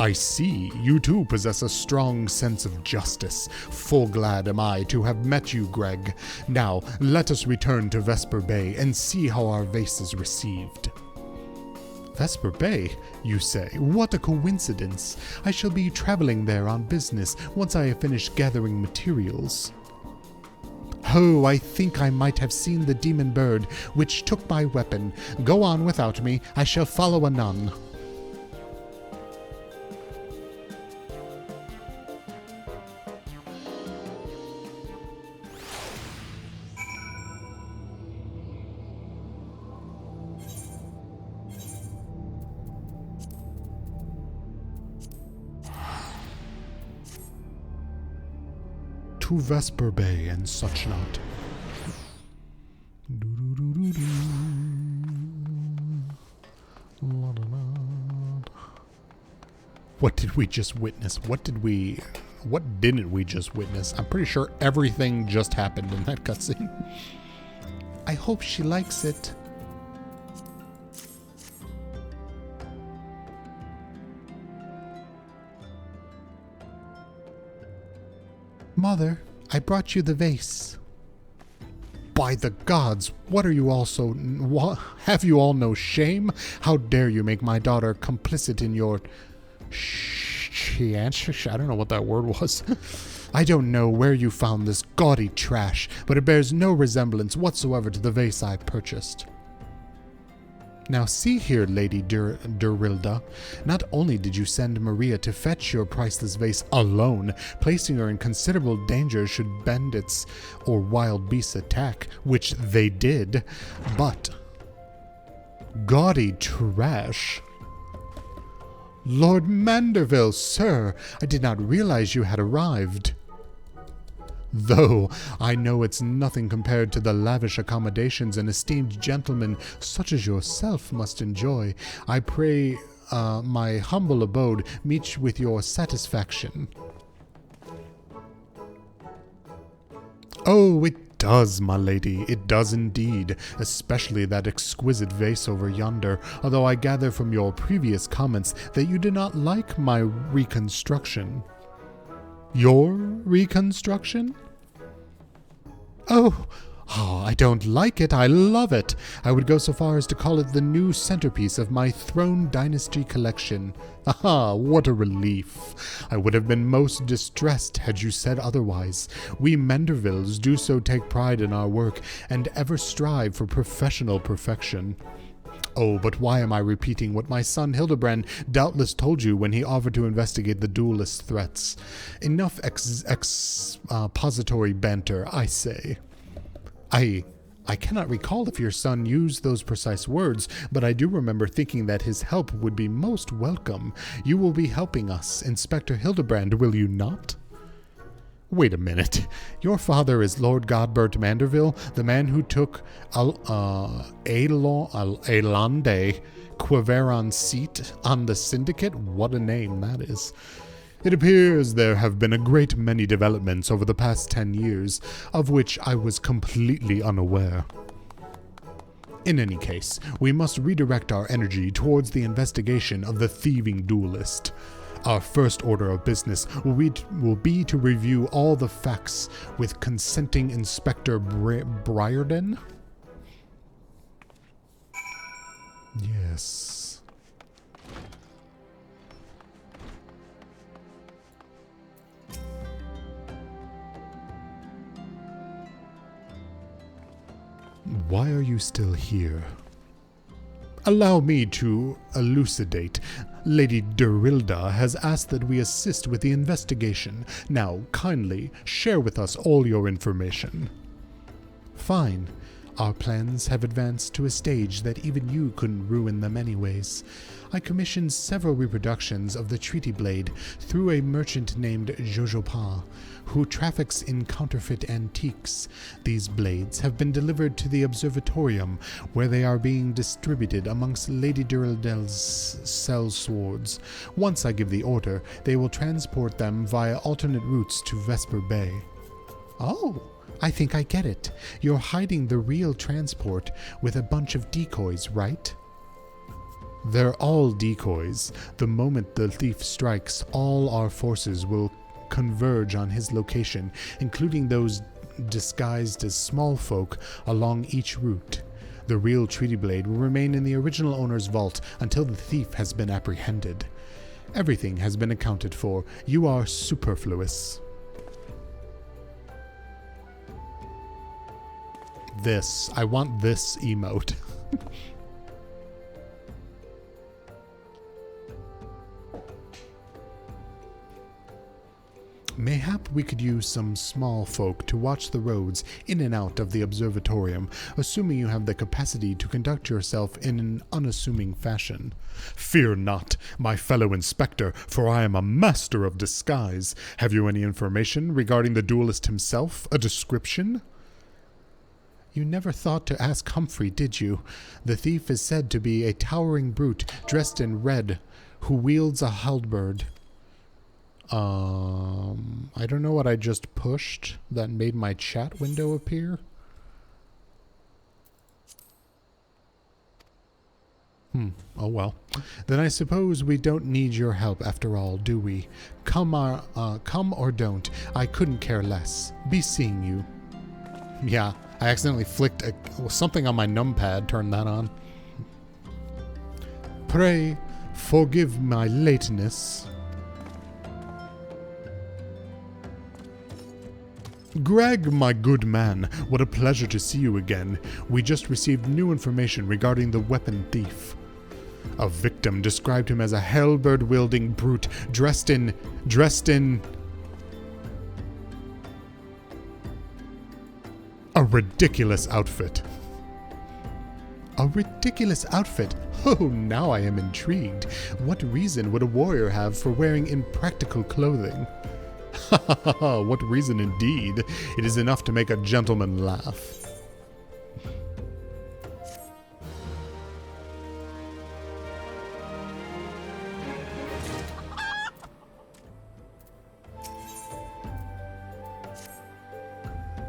I see, you too possess a strong sense of justice. Full glad am I to have met you, Greg. Now, let us return to Vesper Bay and see how our vase is received. Vesper Bay, you say? What a coincidence. I shall be traveling there on business once I have finished gathering materials. Oh, I think I might have seen the demon bird which took my weapon. Go on without me, I shall follow anon. To Vesper Bay and such not. What did we just witness? What didn't we just witness? I'm pretty sure everything just happened in that cutscene. I hope she likes it. Mother, I brought you the vase. By the gods, what are you all so... have you all no shame? How dare you make my daughter complicit in your... I don't know what that word was. I don't know where you found this gaudy trash, but it bears no resemblance whatsoever to the vase I purchased. Now see here, Lady Durilda, not only did you send Maria to fetch your priceless vase alone, placing her in considerable danger should bandits or wild beasts attack, which they did, but... gaudy trash? Lord Manderville, sir, I did not realize you had arrived. Though I know it's nothing compared to the lavish accommodations an esteemed gentleman such as yourself must enjoy, I pray my humble abode meet with your satisfaction. Oh, it does, my lady, it does indeed, especially that exquisite vase over yonder, although I gather from your previous comments that you do not like my reconstruction. Your reconstruction? Oh, I don't like it, I love it. I would go so far as to call it the new centerpiece of my Throne Dynasty collection. Aha, what a relief. I would have been most distressed had you said otherwise. We Mandervilles do so take pride in our work and ever strive for professional perfection. Oh, but why am I repeating what my son Hildibrand doubtless told you when he offered to investigate the duelist threats? Enough expository banter, I say. I cannot recall if your son used those precise words, but I do remember thinking that his help would be most welcome. You will be helping us, Inspector Hildibrand, will you not? Wait a minute. Your father is Lord Godbert Manderville, the man who took Elande Quiveron's seat on the Syndicate? What a name that is. It appears there have been a great many developments over the past 10 years, of which I was completely unaware. In any case, we must redirect our energy towards the investigation of the thieving duelist. Our first order of business will be to review all the facts with consenting Inspector Briarden? Yes. Why are you still here? Allow me to elucidate. Lady Durilda has asked that we assist with the investigation. Now, kindly share with us all your information. Fine. Our plans have advanced to a stage that even you couldn't ruin them anyways. I commissioned several reproductions of the Treaty Blade through a merchant named Jojopa, who traffics in counterfeit antiques. These blades have been delivered to the observatorium, where they are being distributed amongst Lady Durilda's sellswords. Once I give the order, they will transport them via alternate routes to Vesper Bay. Oh, I think I get it. You're hiding the real transport with a bunch of decoys, right? They're all decoys. The moment the thief strikes, all our forces will converge on his location, including those disguised as small folk along each route. The real Treaty Blade will remain in the original owner's vault until the thief has been apprehended. Everything has been accounted for. You are superfluous. I want this emote. Mayhap we could use some small folk to watch the roads in and out of the observatorium, assuming you have the capacity to conduct yourself in an unassuming fashion. Fear not, my fellow inspector, for I am a master of disguise. Have you any information regarding the duelist himself? A description? You never thought to ask Humphrey, did you? The thief is said to be a towering brute dressed in red, who wields a halberd. I don't know what I just pushed that made my chat window appear. Oh well. Then I suppose we don't need your help after all, do we? Come or don't, I couldn't care less. Be seeing you. Yeah, I accidentally flicked something on my numpad, turned that on. Pray, forgive my lateness. Greg, my good man, what a pleasure to see you again. We just received new information regarding the weapon thief. A victim described him as a halberd-wielding brute dressed in a ridiculous outfit. A ridiculous outfit. Oh, now I am intrigued. What reason would a warrior have for wearing impractical clothing? Ha ha ha ha, what reason indeed. It is enough to make a gentleman laugh.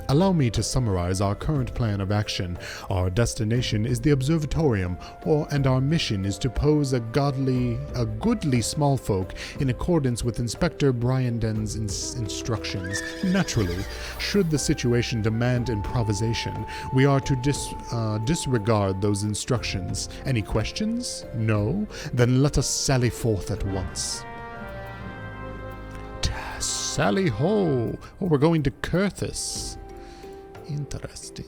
Allow me to summarize our current plan of action. Our destination is the observatorium, and our mission is to pose a goodly small folk in accordance with Inspector Bryanden's instructions. Naturally, should the situation demand improvisation, we are to disregard those instructions. Any questions? No? Then let us sally forth at once. Sally ho! Oh, we're going to Curthis. Interesting.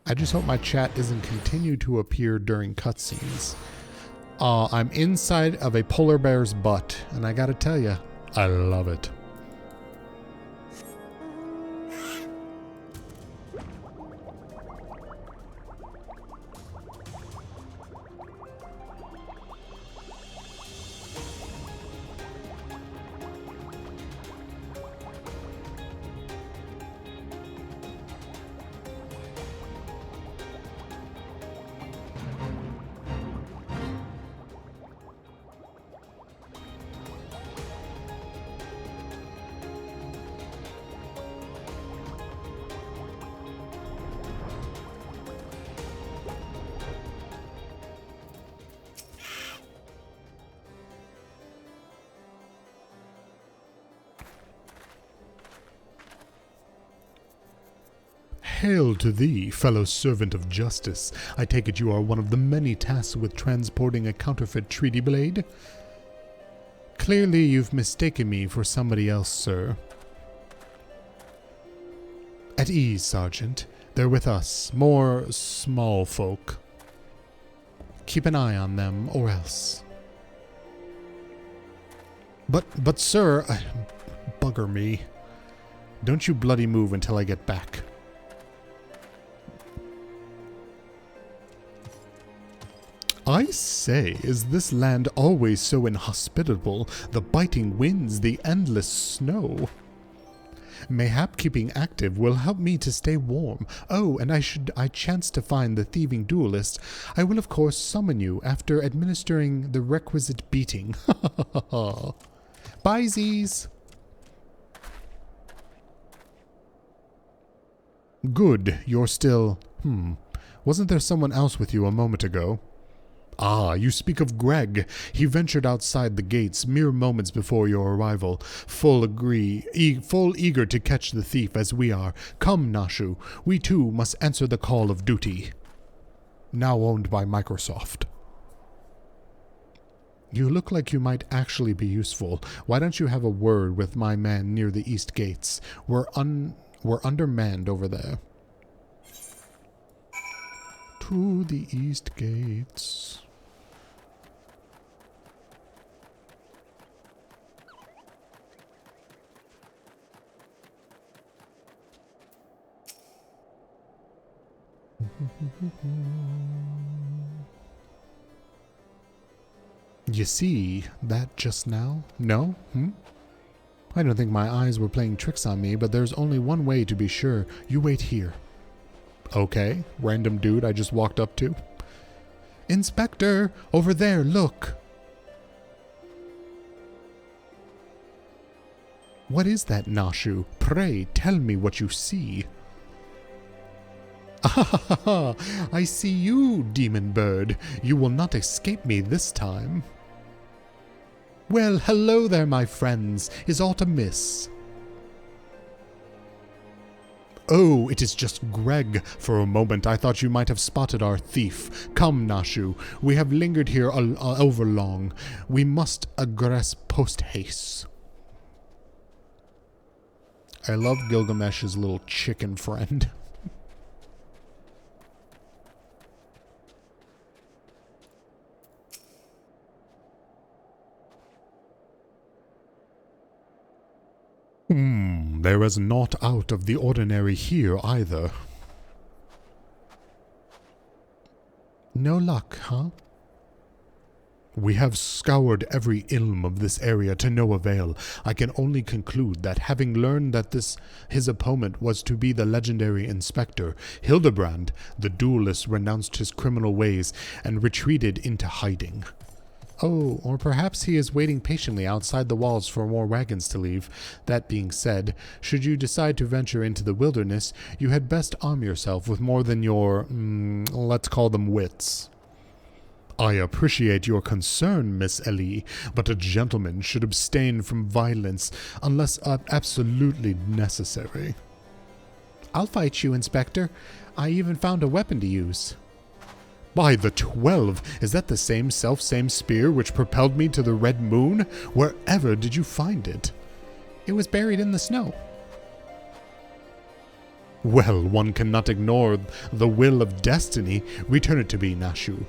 I just hope my chat doesn't continue to appear during cutscenes. I'm inside of a polar bear's butt, and I gotta tell you, I love it. Hail to thee, fellow servant of justice. I take it you are one of the many tasked with transporting a counterfeit treaty blade? Clearly you've mistaken me for somebody else, sir. At ease, Sergeant. They're with us. More small folk. Keep an eye on them, or else. But sir, bugger me. Don't you bloody move until I get back. I say, is this land always so inhospitable? The biting winds, the endless snow. Mayhap keeping active will help me to stay warm. Oh, and I chance to find the thieving duelist, I will of course summon you after administering the requisite beating. Bye-sies! Good, you're still... Wasn't there someone else with you a moment ago? Ah, you speak of Greg. He ventured outside the gates mere moments before your arrival, full eager to catch the thief as we are. Come, Nashu, we too must answer the call of duty. Now owned by Microsoft. You look like you might actually be useful. Why don't you have a word with my man near the east gates? We're undermanned over there. To the east gates. You see that just now? No? I don't think my eyes were playing tricks on me, but there's only one way to be sure. You wait here. Okay, random dude I just walked up to. Inspector, over there, look. What is that, Nashu? Pray, tell me what you see. Ah, I see you, demon bird. You will not escape me this time. Well, hello there, my friends. Is aught amiss? Oh, it is just Greg. For a moment I thought you might have spotted our thief. Come, Nashu, we have lingered here over long. We must aggress post-haste. I love Gilgamesh's little chicken friend. There is naught out of the ordinary here either. No luck, huh? We have scoured every ilm of this area to no avail. I can only conclude that having learned that his opponent was to be the legendary inspector, Hildibrand, the duelist, renounced his criminal ways and retreated into hiding. Oh, or perhaps he is waiting patiently outside the walls for more wagons to leave. That being said, should you decide to venture into the wilderness, you had best arm yourself with more than your, let's call them wits. I appreciate your concern, Miss Ellie, but a gentleman should abstain from violence unless absolutely necessary. I'll fight you, Inspector. I even found a weapon to use. By the 12, is that the same spear which propelled me to the Red Moon? Wherever did you find it? It was buried in the snow. Well, one cannot ignore the will of destiny. Return it to me, Nashu.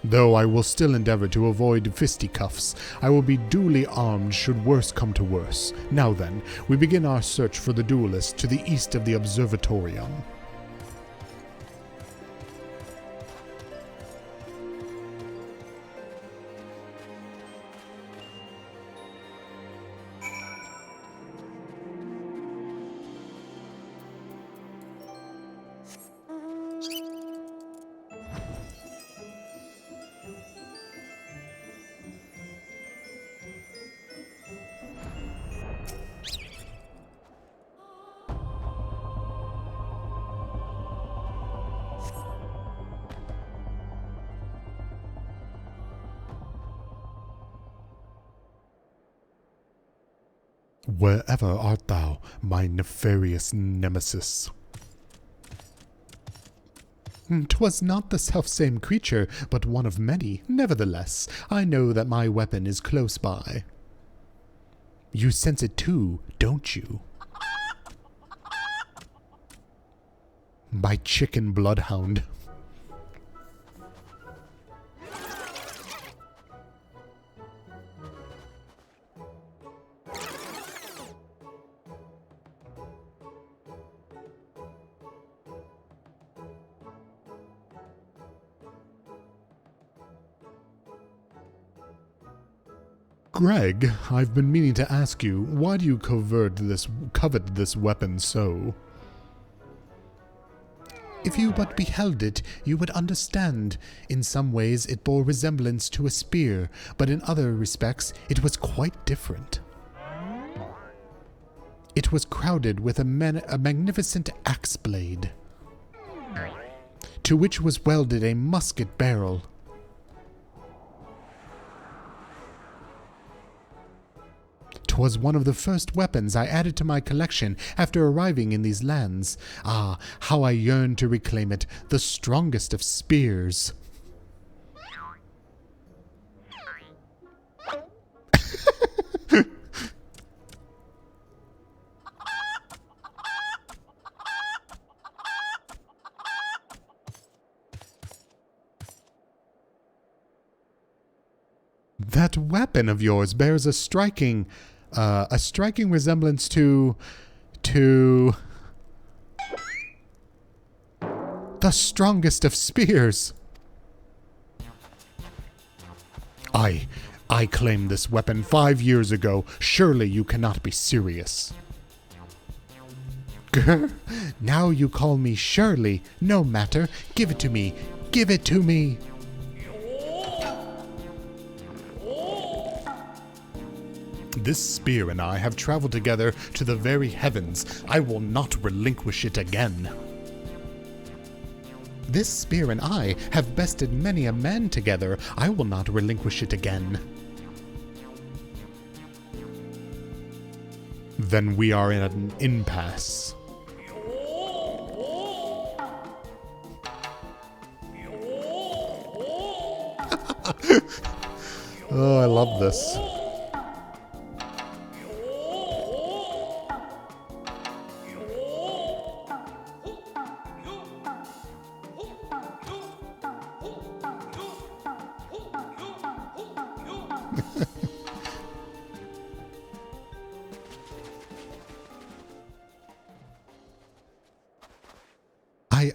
Though I will still endeavor to avoid fisticuffs, I will be duly armed should worse come to worse. Now then, we begin our search for the duelist to the east of the observatorium. Wherever art thou, my nefarious nemesis? 'Twas not the selfsame creature, but one of many. Nevertheless, I know that my weapon is close by. You sense it too, don't you? My chicken bloodhound. Greg, I've been meaning to ask you, why do you covet this weapon so? If you but beheld it, you would understand. In some ways it bore resemblance to a spear, but in other respects it was quite different. It was crowded with a magnificent axe blade, to which was welded a musket barrel. 'Twas one of the first weapons I added to my collection after arriving in these lands. Ah, how I yearn to reclaim it, the strongest of spears. That weapon of yours bears a striking resemblance to the strongest of spears. I claimed this weapon 5 years ago. Surely you cannot be serious. Grr, now you call me Shirley. No matter. Give it to me. Give it to me. This spear and I have traveled together to the very heavens. I will not relinquish it again. This spear and I have bested many a man together. I will not relinquish it again. Then we are in an impasse. Oh, I love this.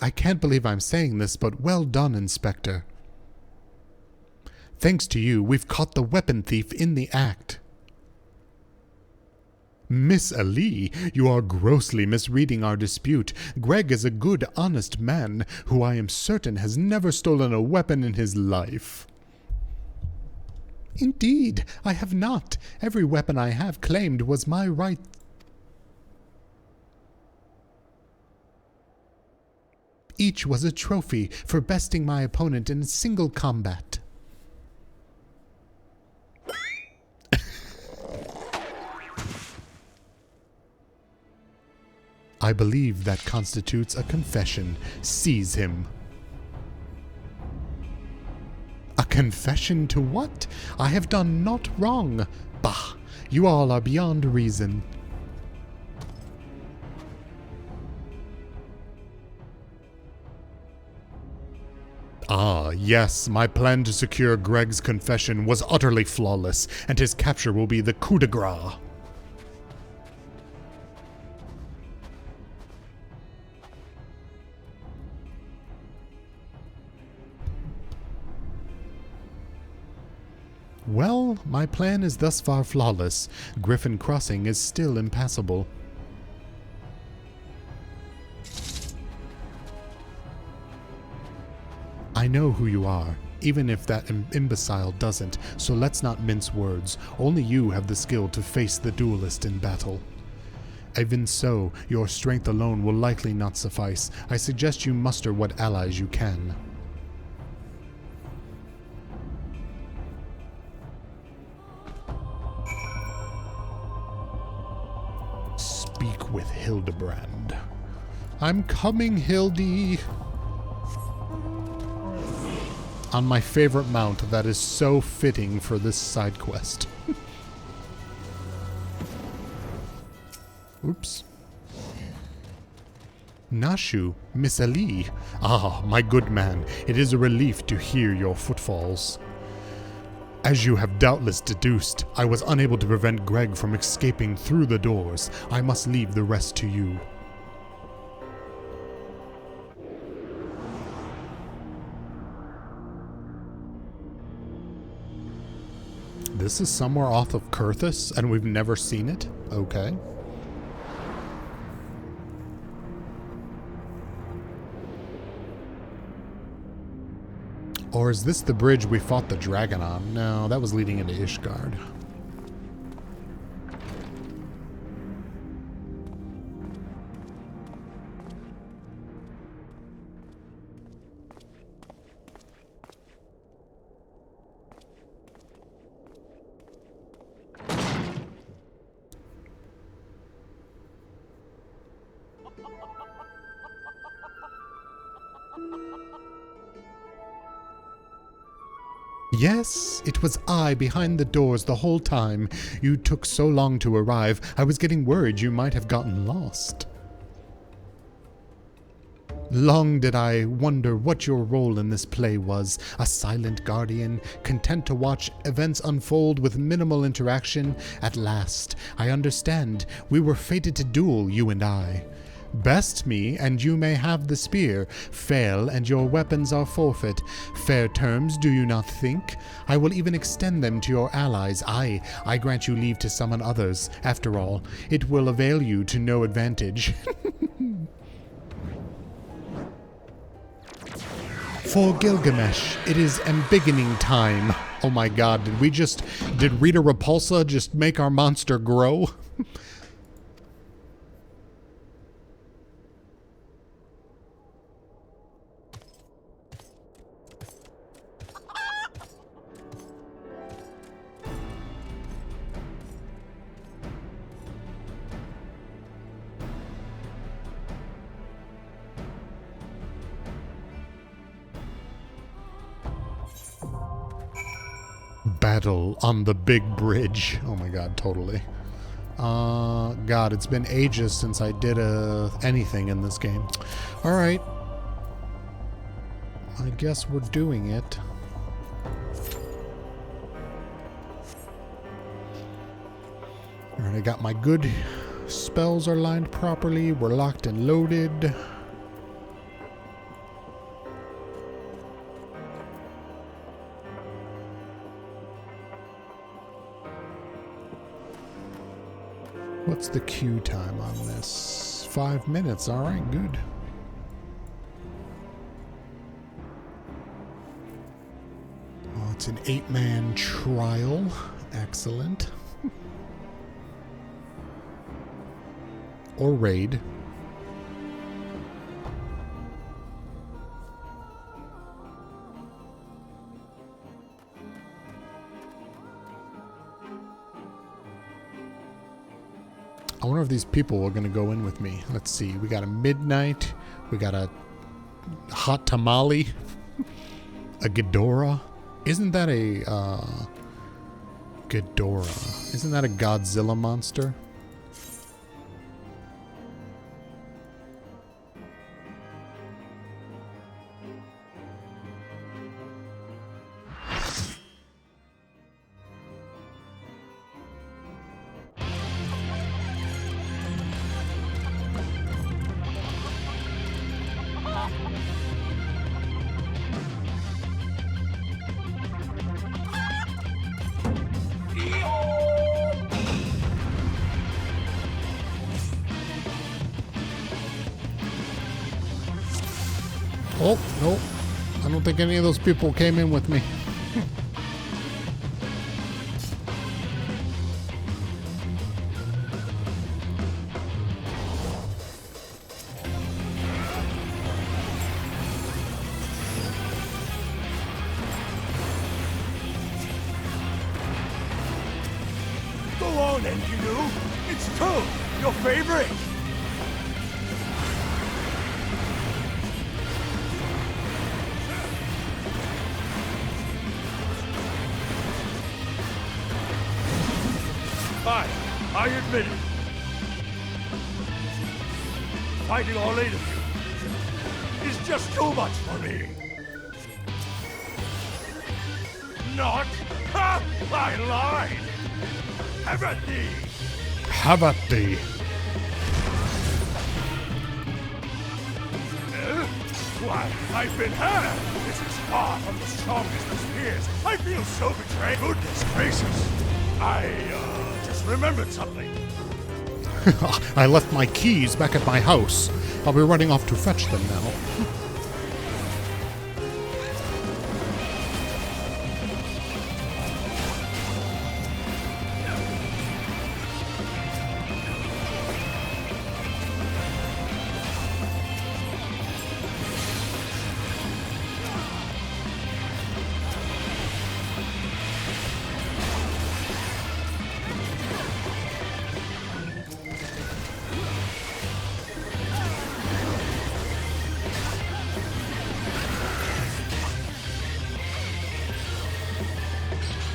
I can't believe I'm saying this, but well done, Inspector. Thanks to you, we've caught the weapon thief in the act. Miss Ali, you are grossly misreading our dispute. Greg is a good, honest man, who I am certain has never stolen a weapon in his life. Indeed, I have not. Every weapon I have claimed was my right. Each was a trophy for besting my opponent in a single combat. I believe that constitutes a confession. Seize him. A confession to what? I have done naught wrong. Bah, you all are beyond reason. Ah, yes, my plan to secure Greg's confession was utterly flawless, and his capture will be the coup de grace. Well, my plan is thus far flawless. Griffin Crossing is still impassable. I know who you are, even if that imbecile doesn't, so let's not mince words. Only you have the skill to face the duelist in battle. Even so, your strength alone will likely not suffice. I suggest you muster what allies you can. Speak with Hildibrand. I'm coming, Hildy. On my favorite mount that is so fitting for this side quest. Oops. Nashu, Miss Ali. Ah, my good man, it is a relief to hear your footfalls. As you have doubtless deduced, I was unable to prevent Greg from escaping through the doors. I must leave the rest to you. This is somewhere off of Kurthus, and we've never seen it? Okay. Or is this the bridge we fought the dragon on? No, that was leading into Ishgard. Yes, it was I behind the doors the whole time. You took so long to arrive, I was getting worried you might have gotten lost. Long did I wonder what your role in this play was. A silent guardian, content to watch events unfold with minimal interaction. At last, I understand. We were fated to duel, you and I. Best me, and you may have the spear. Fail, and your weapons are forfeit. Fair terms, do you not think? I will even extend them to your allies. I grant you leave to summon others. After all, it will avail you to no advantage. For Gilgamesh, it is embiggening time. Oh my god, did Rita Repulsa just make our monster grow? Battle on the big bridge. Oh my god, totally. God, it's been ages since I did anything in this game. Alright. I guess we're doing it. Alright, I got my good spells are lined properly. We're locked and loaded. What's the queue time on this? 5 minutes. All right, good. Oh, it's an 8-man trial. Excellent. Or raid. I wonder if these people are going to go in with me. Let's see. We got a midnight. We got a hot tamale. A Ghidorah. Isn't that a Ghidorah? Isn't that a Godzilla monster? Oh, no. I don't think any of those people came in with me. Go on, Enkidu. It's Toad, your favorite. Fine, I admit it. Fighting all 8 of you is just too much for me. Not? Ha! I lied! Have at thee! Have at thee. Why, I've been had! This is far from the strongest of spears. I feel so betrayed. Goodness gracious. I, just remembered something. I left my keys back at my house. I'll be running off to fetch them now.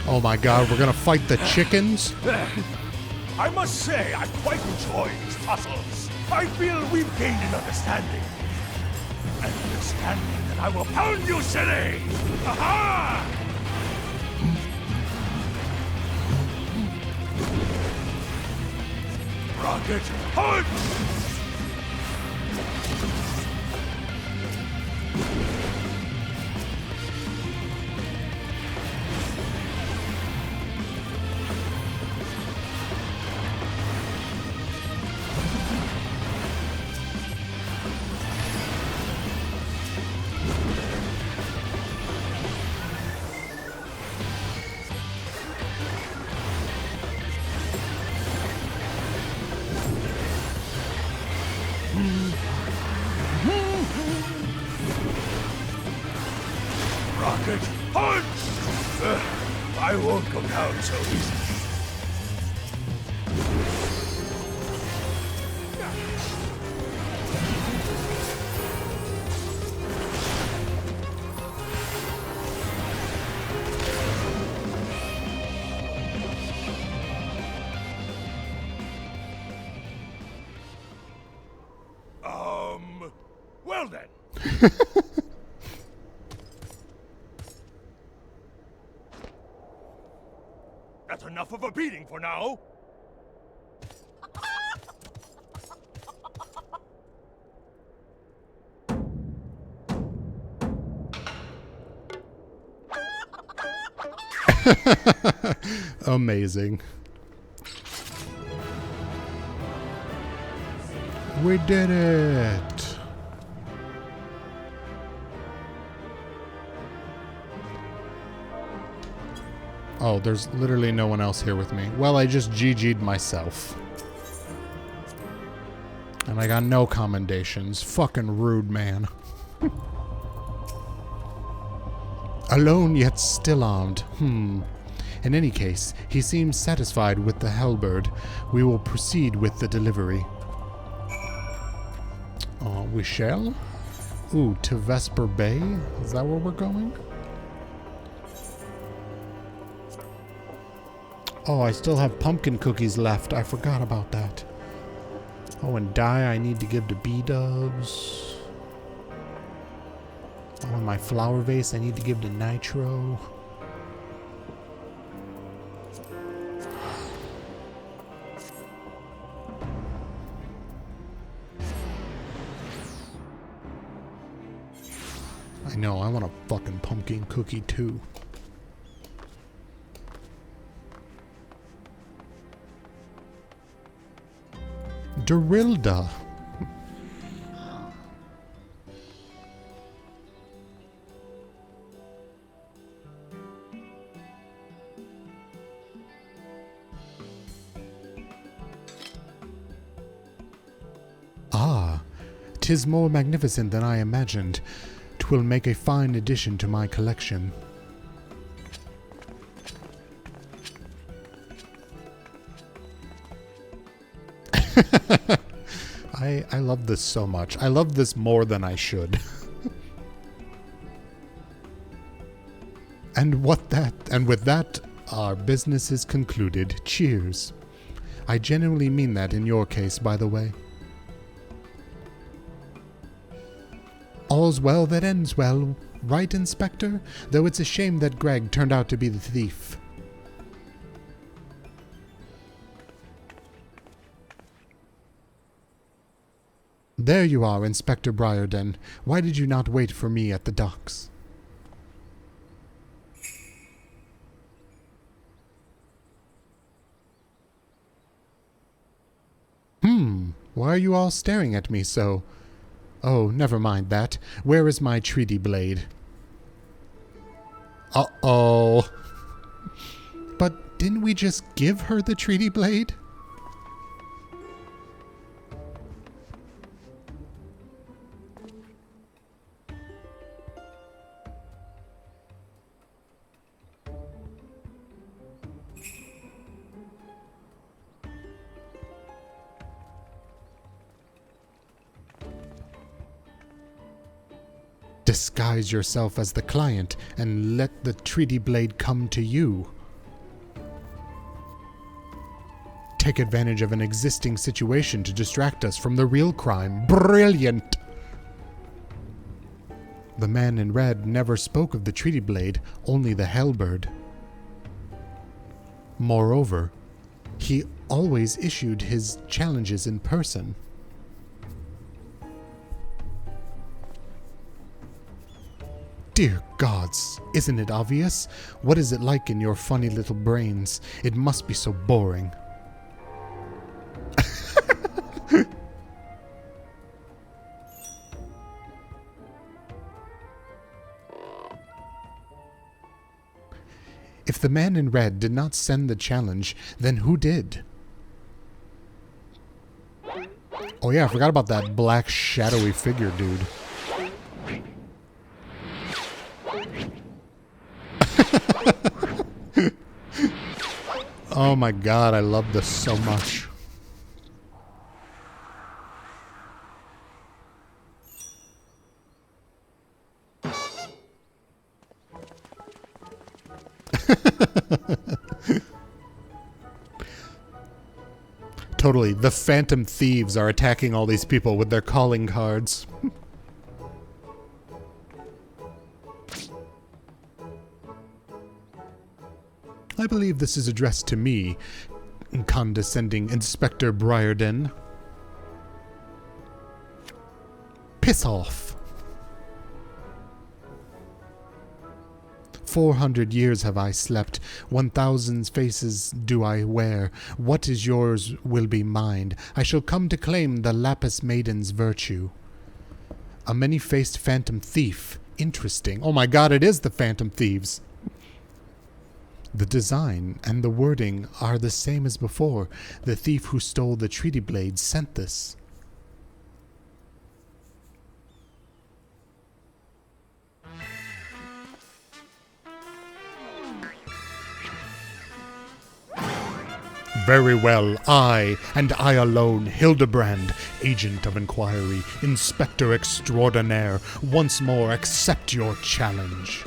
Oh my god, we're gonna fight the chickens? I must say, I quite enjoy these tussles. I feel we've gained an understanding. An understanding that I will pound you silly! Aha! Rocket punch! Rocket punch! I won't go down so easily. Well then. That's enough of a beating for now. Amazing. We did it! Oh, there's literally no one else here with me. Well, I just GG'd myself. And I got no commendations. Fucking rude, man. Alone yet still armed. In any case, he seems satisfied with the halberd. We will proceed with the delivery. We shall? Ooh, to Vesper Bay? Is that where we're going? Oh, I still have pumpkin cookies left. I forgot about that. Oh, and dye I need to give to B-dubs. Oh, and my flower vase I need to give to Nitro. I know, I want a fucking pumpkin cookie too. Dorilda. Ah, 'tis more magnificent than I imagined. 'Twill make a fine addition to my collection. I love this so much. I love this more than I should. And with that, our business is concluded. Cheers. I genuinely mean that in your case, by the way. All's well that ends well, right, Inspector? Though it's a shame that Greg turned out to be the thief. There you are, Inspector Briarden. Why did you not wait for me at the docks? Why are you all staring at me so? Oh, never mind that. Where is my treaty blade? Uh-oh. But didn't we just give her the treaty blade? Disguise yourself as the client and let the treaty blade come to you. Take advantage of an existing situation to distract us from the real crime. Brilliant! The man in red never spoke of the treaty blade, only the halberd. Moreover, he always issued his challenges in person. Dear gods, isn't it obvious? What is it like in your funny little brains? It must be so boring. If the man in red did not send the challenge, then who did? Oh yeah, I forgot about that black shadowy figure, dude. Oh my god, I love this so much. Totally, the phantom thieves are attacking all these people with their calling cards. I believe this is addressed to me, condescending Inspector Briarden. Piss off. 400 years have I slept, 1,000 faces do I wear. What is yours will be mine. I shall come to claim the Lapis Maiden's virtue. A many-faced phantom thief. Interesting. Oh my god, it is the Phantom Thieves. The design and the wording are the same as before. The thief who stole the treaty blades sent this. Very well, I, and I alone, Hildibrand, Agent of Inquiry, Inspector Extraordinaire, once more accept your challenge.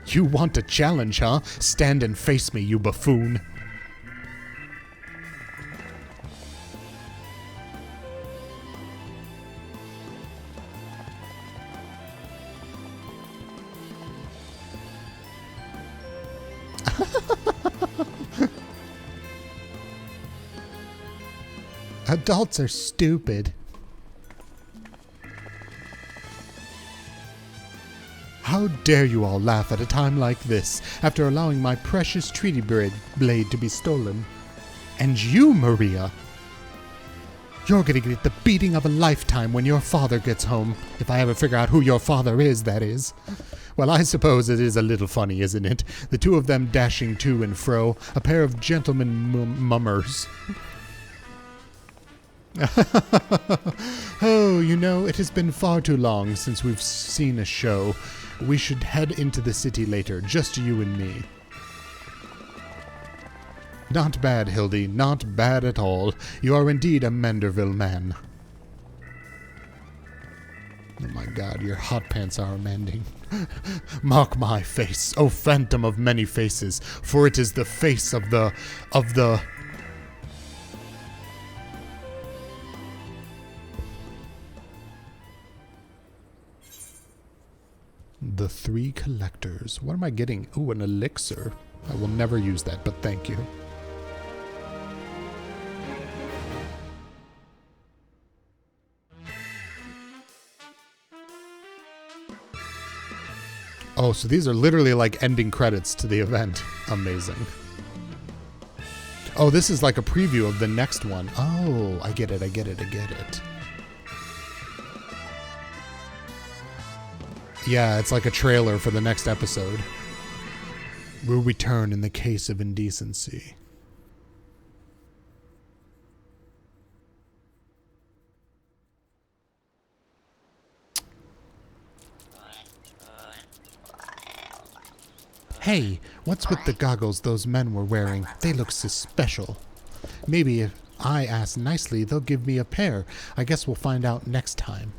You want a challenge, huh? Stand and face me, you buffoon. Adults are stupid. How dare you all laugh at a time like this, after allowing my precious treaty blade to be stolen? And you, Maria, you're gonna get the beating of a lifetime when your father gets home. If I ever figure out who your father is, that is. Well, I suppose it is a little funny, isn't it? The two of them dashing to and fro, a pair of gentlemen mummers. Oh, you know, it has been far too long since we've seen a show. We should head into the city later, just you and me. Not bad, Hildy, not bad at all. You are indeed a Manderville man. Oh my god, your hot pants are amending. Mark my face, O phantom of many faces, for it is the face of the... The three collectors. What am I getting? Ooh, an elixir. I will never use that, but thank you. Oh, so these are literally like ending credits to the event. Amazing. Oh, this is like a preview of the next one. Oh, I get it, I get it, I get it. Yeah, it's like a trailer for the next episode. We'll return in the case of indecency. Hey, what's with the goggles those men were wearing? They look so special. Maybe if I ask nicely, they'll give me a pair. I guess we'll find out next time.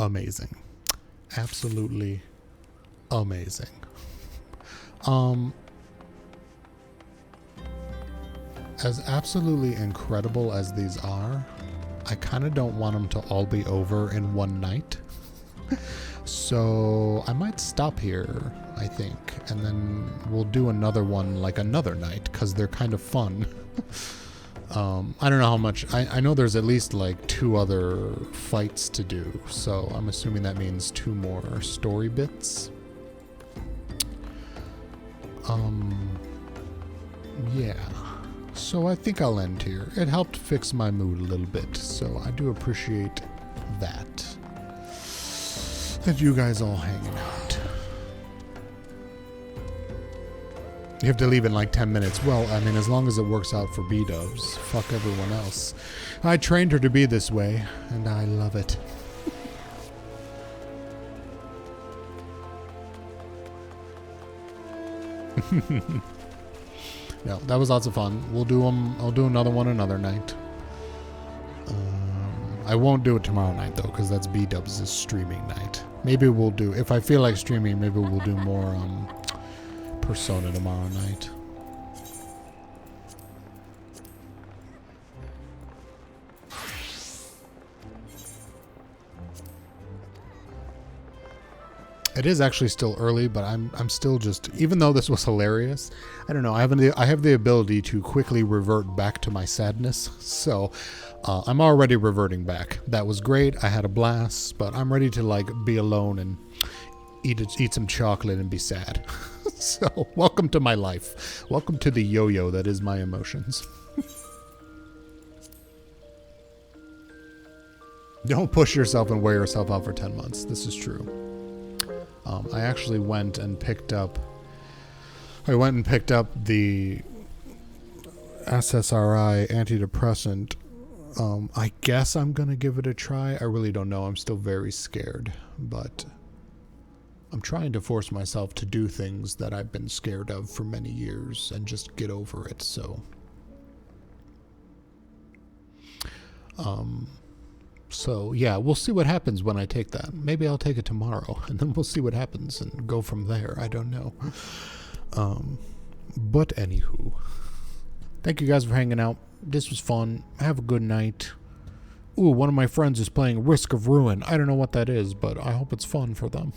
Amazing. Absolutely amazing. As absolutely incredible as these are, I kind of don't want them to all be over in one night. So I might stop here, I think, and then we'll do another one like another night, because they're kind of fun. I don't know how much. I know there's at least like 2 other fights to do, so I'm assuming that means 2 more story bits. Yeah. So I think I'll end here. It helped fix my mood a little bit, so I do appreciate that. That you guys all hanging out. You have to leave in like 10 minutes. Well, I mean, as long as it works out for B-dubs. Fuck everyone else. I trained her to be this way, and I love it. No, that was lots of fun. We'll do them. I'll do another one another night. I won't do it tomorrow night, though, because that's B-dubs' streaming night. Maybe we'll do... If I feel like streaming, maybe we'll do more, Persona tomorrow night. It is actually still early, but I'm still just, even though this was hilarious, I don't know, I have the ability to quickly revert back to my sadness, so I'm already reverting back. That was great, I had a blast, but I'm ready to like be alone and eat some chocolate and be sad. So, welcome to my life. Welcome to the yo-yo that is my emotions. Don't push yourself and wear yourself out for 10 months. This is true. I actually went and picked up the SSRI antidepressant. I guess I'm going to give it a try. I really don't know. I'm still very scared, but I'm trying to force myself to do things that I've been scared of for many years and just get over it, so. So, yeah, we'll see what happens when I take that. Maybe I'll take it tomorrow, and then we'll see what happens and go from there. I don't know. But anywho, thank you guys for hanging out. This was fun. Have a good night. Ooh, one of my friends is playing Risk of Ruin. I don't know what that is, but I hope it's fun for them.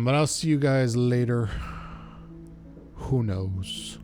But I'll see you guys later. Who knows?